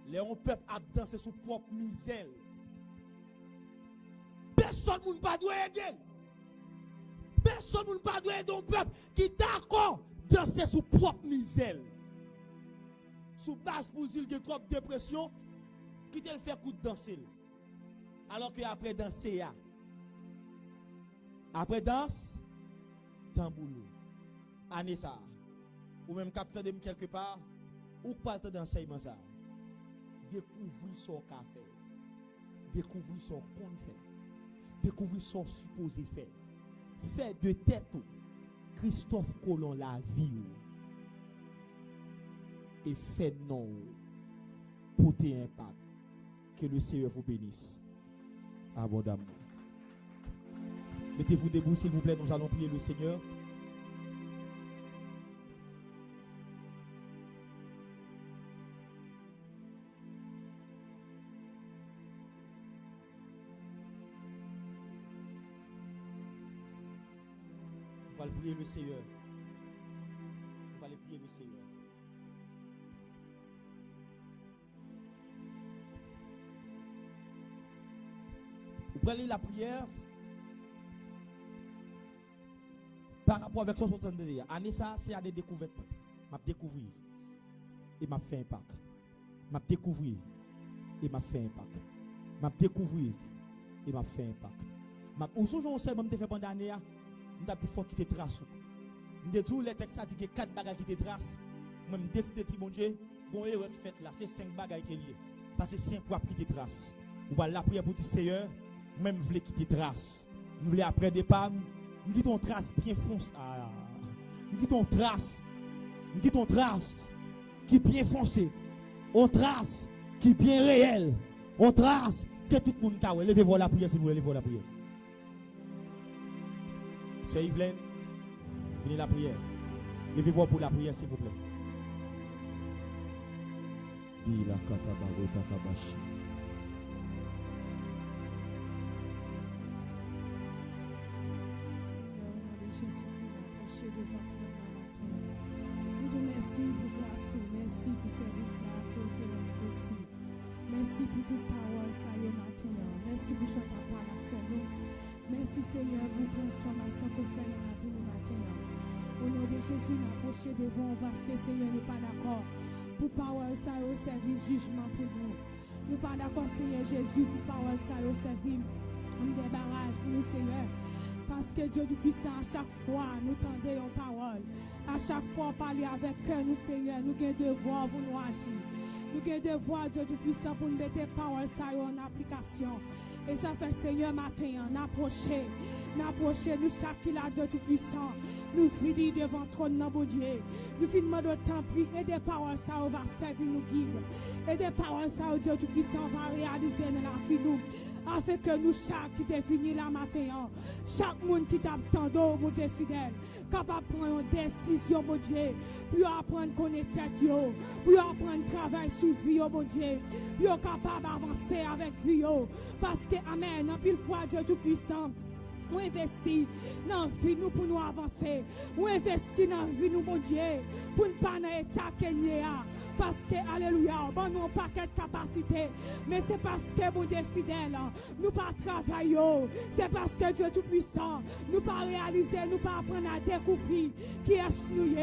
A: Les peuple a dansé sous propre misère. Personne ne pas doit aider. Personne ne pas doit aider un peuple qui d'accord danser sous propre misère. Sous base pour dire qu'il y a trop de dépression, qui te le fait coup de danser. Alors que après danser, après danse, tamboulou. Anessa, ou même capteur de quelque part, ou pas de d'enseignement ça. Découvrir son café, découvrir son compte fait, découvrir son supposé fait. Fait de tête Christophe Colomb la vie et fait non pour tes impacts. Que le Seigneur vous bénisse abondamment. Mettez-vous debout s'il vous plaît, nous allons prier le Seigneur. On va prier le Seigneur. On va aller prier le Seigneur. Vous prenez la prière par rapport avec ce que vous entendez. Année ça, c'est à des découvertes. M'a découvrir et m'a fait impact. M'a découvrir et m'a fait impact. M'a découvrir et m'a fait impact. Ou souvent on sait même te fait pendant l'année. M'ta dit faut quitter trace. M'te dit les textes a dit que 4 bagages qui te trace. Même décider de bon Dieu, bon erreur fait là, c'est 5 bagages qui lié. Parce que 5 pour quitter trace. Ou va la prière pour dire Seigneur, même voulez quitter trace. Nous voulons après des pommes, nous dit ton trace bien fonce. Nous dit ton trace. Nous dit ton trace qui bien foncé. On trace qui bien réel. On trace que tout le monde ta levez-vous la prière si vous voulez lever la prière. C'est Yvelène, venez la prière. Levez-vous pour la prière, s'il vous plaît. Bila katabarota kabashi.
B: Seigneur, au nom de Jésus-Christ, approchez devant toi matin. Nous te remercions pour grâce, merci pour service là que vous avez possible. Merci pour toute parole, ça le matin. Merci pour ce ta parole avec nous. Merci Seigneur pour la transformation que vous faites dans la vie du matin. Au nom de Jésus, nous approchons devant parce que Seigneur n'est pas d'accord. Pour parole ça au service jugement pour nous. Nous pas d'accord Seigneur Jésus pour parole ça au service un débarrage pour nous Seigneur. Parce que Dieu du puissant, à chaque fois, nous tendons en parole. À chaque fois, parler avec cœur, nous, Seigneur, nous avons devoir pour nous agir. Nous avons devoir, Dieu du puissant, pour nous mettre parole ça en application. Et ça fait, Seigneur, matin, n'approcher, nous chaque qui a Dieu du puissant. Nous finissons devant ton nom, bon Dieu. Nous finissons de temps pris et des paroles ça va servir nous guide. Et des paroles ça, Dieu du puissant, va réaliser dans la vie nous. Afin que nous, chaque qui est fini la matin, chaque monde qui t'attend, mon Dieu fidèle, capable de prendre une décision, mon Dieu, pour apprendre à connaître tête, pour apprendre à travailler sur vie, mon Dieu, pour capable d'avancer avec vie, parce que, Amen, en pile fois, Dieu Tout-Puissant, Ou investi dans la vie nous pour nous avancer. Ou investi dans la vie nous, mon Dieu, pour ne pas dans l'état qu'il y a. Parce que, alléluia, bon, nous n'avons pas de capacité. Mais c'est parce que, mon Dieu fidèle, nous pas travailler. C'est parce que Dieu Tout-Puissant, nous pas réaliser, nous pas apprendre à découvrir qui est nous.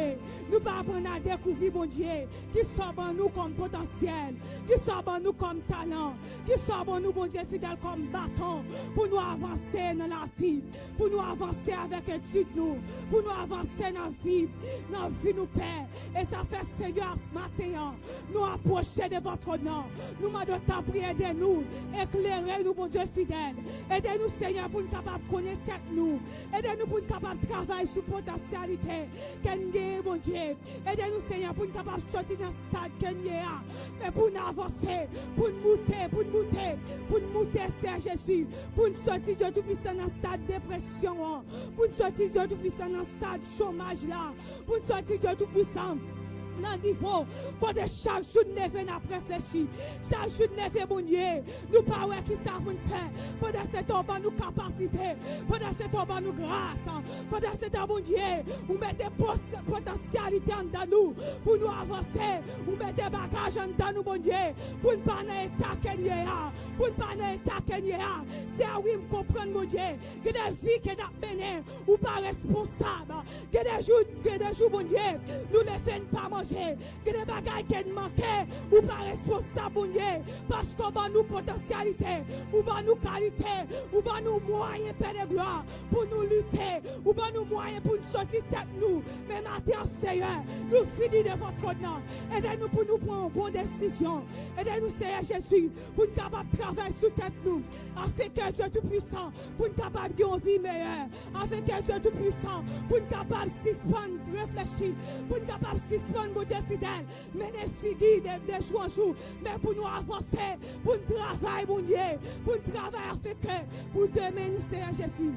B: Nous pas apprendre à découvrir, mon Dieu, qui sont en nous comme potentiel, qui sont en nous comme talent, qui sont en nous, mon Dieu fidèle, comme bâton, pour nous avancer dans la vie, pour nous avancer avec étude nous, pour nous avancer dans la vie nous Père. Et ça fait Seigneur ce matin, nous approcher de votre nom, nous demandons ta prière de nous, éclairez-nous, mon Dieu fidèle, aidez-nous Seigneur pour nous capables de connaître tête nous, aidez-nous pour nous capables de travailler sur potentialité, mon Dieu, aidez-nous Seigneur pour nous capables de sortir dans ce stade qu'il y a, mais pour nous avancer, pour nous monter, Seigneur Jésus, pour nous sortir Dieu Tout-Puissant dans ce stade de dépression, pour nous sortir Dieu Tout-Puissant dans ce stade de chômage là, pour nous sortir Dieu Tout-Puissant dans le niveau, pour de chaque jour de neve n'a réfléchi, chaque jour de neve, mon Dieu, nous parlons qui ça pour nous faire, pendant ce temps, nous capacité, pendant ce temps, nous grâce, pendant ce temps, mon Dieu, nous mettez potentialité en nous, pour nous avancer, nous mettez bagages en nous, mon Dieu, pour ne pas dans l'état qu'il y a, pour ne pas dans l'état qu'il y a, c'est à oui, me comprendre, mon Dieu, que des vies qui sont menées, ou pas responsables, que des jours, mon Dieu, nous ne faisons pas manger. Que des bagages qui manquent ou pas responsable, bon Dieu, parce qu'on va nous potentialité, ou va nous qualité, ou va nous moyens, Père de gloire, pour nous lutter, ou va nous moyens pour nous sortir tête nous. Mais maintenant, Seigneur, nous finissons de votre nom. Aidez-nous pour nous prendre une bonne décision. Aidez-nous, Seigneur Jésus, pour nous capables de travailler sur tête nous, afin que Dieu Tout-Puissant, pour nous capables de une vie meilleure, afin que Dieu Tout-Puissant, pour nous capables de suspendre, réfléchir, pour nous capables de suspendre, mon Dieu fidèle, mais les figues de jour en jour, mais pour nous avancer, pour nous travailler, mon Dieu, pour nous travailler afin que pour demain nous, Seigneur Jésus,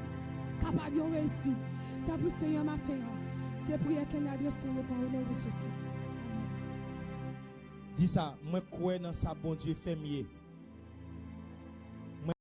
B: capable de réussir. T'as pris Seigneur matin, c'est prière qu'elle a adressée devant le nom de Jésus.
C: Dis ça, moi crois dans ça, bon Dieu fait mieux.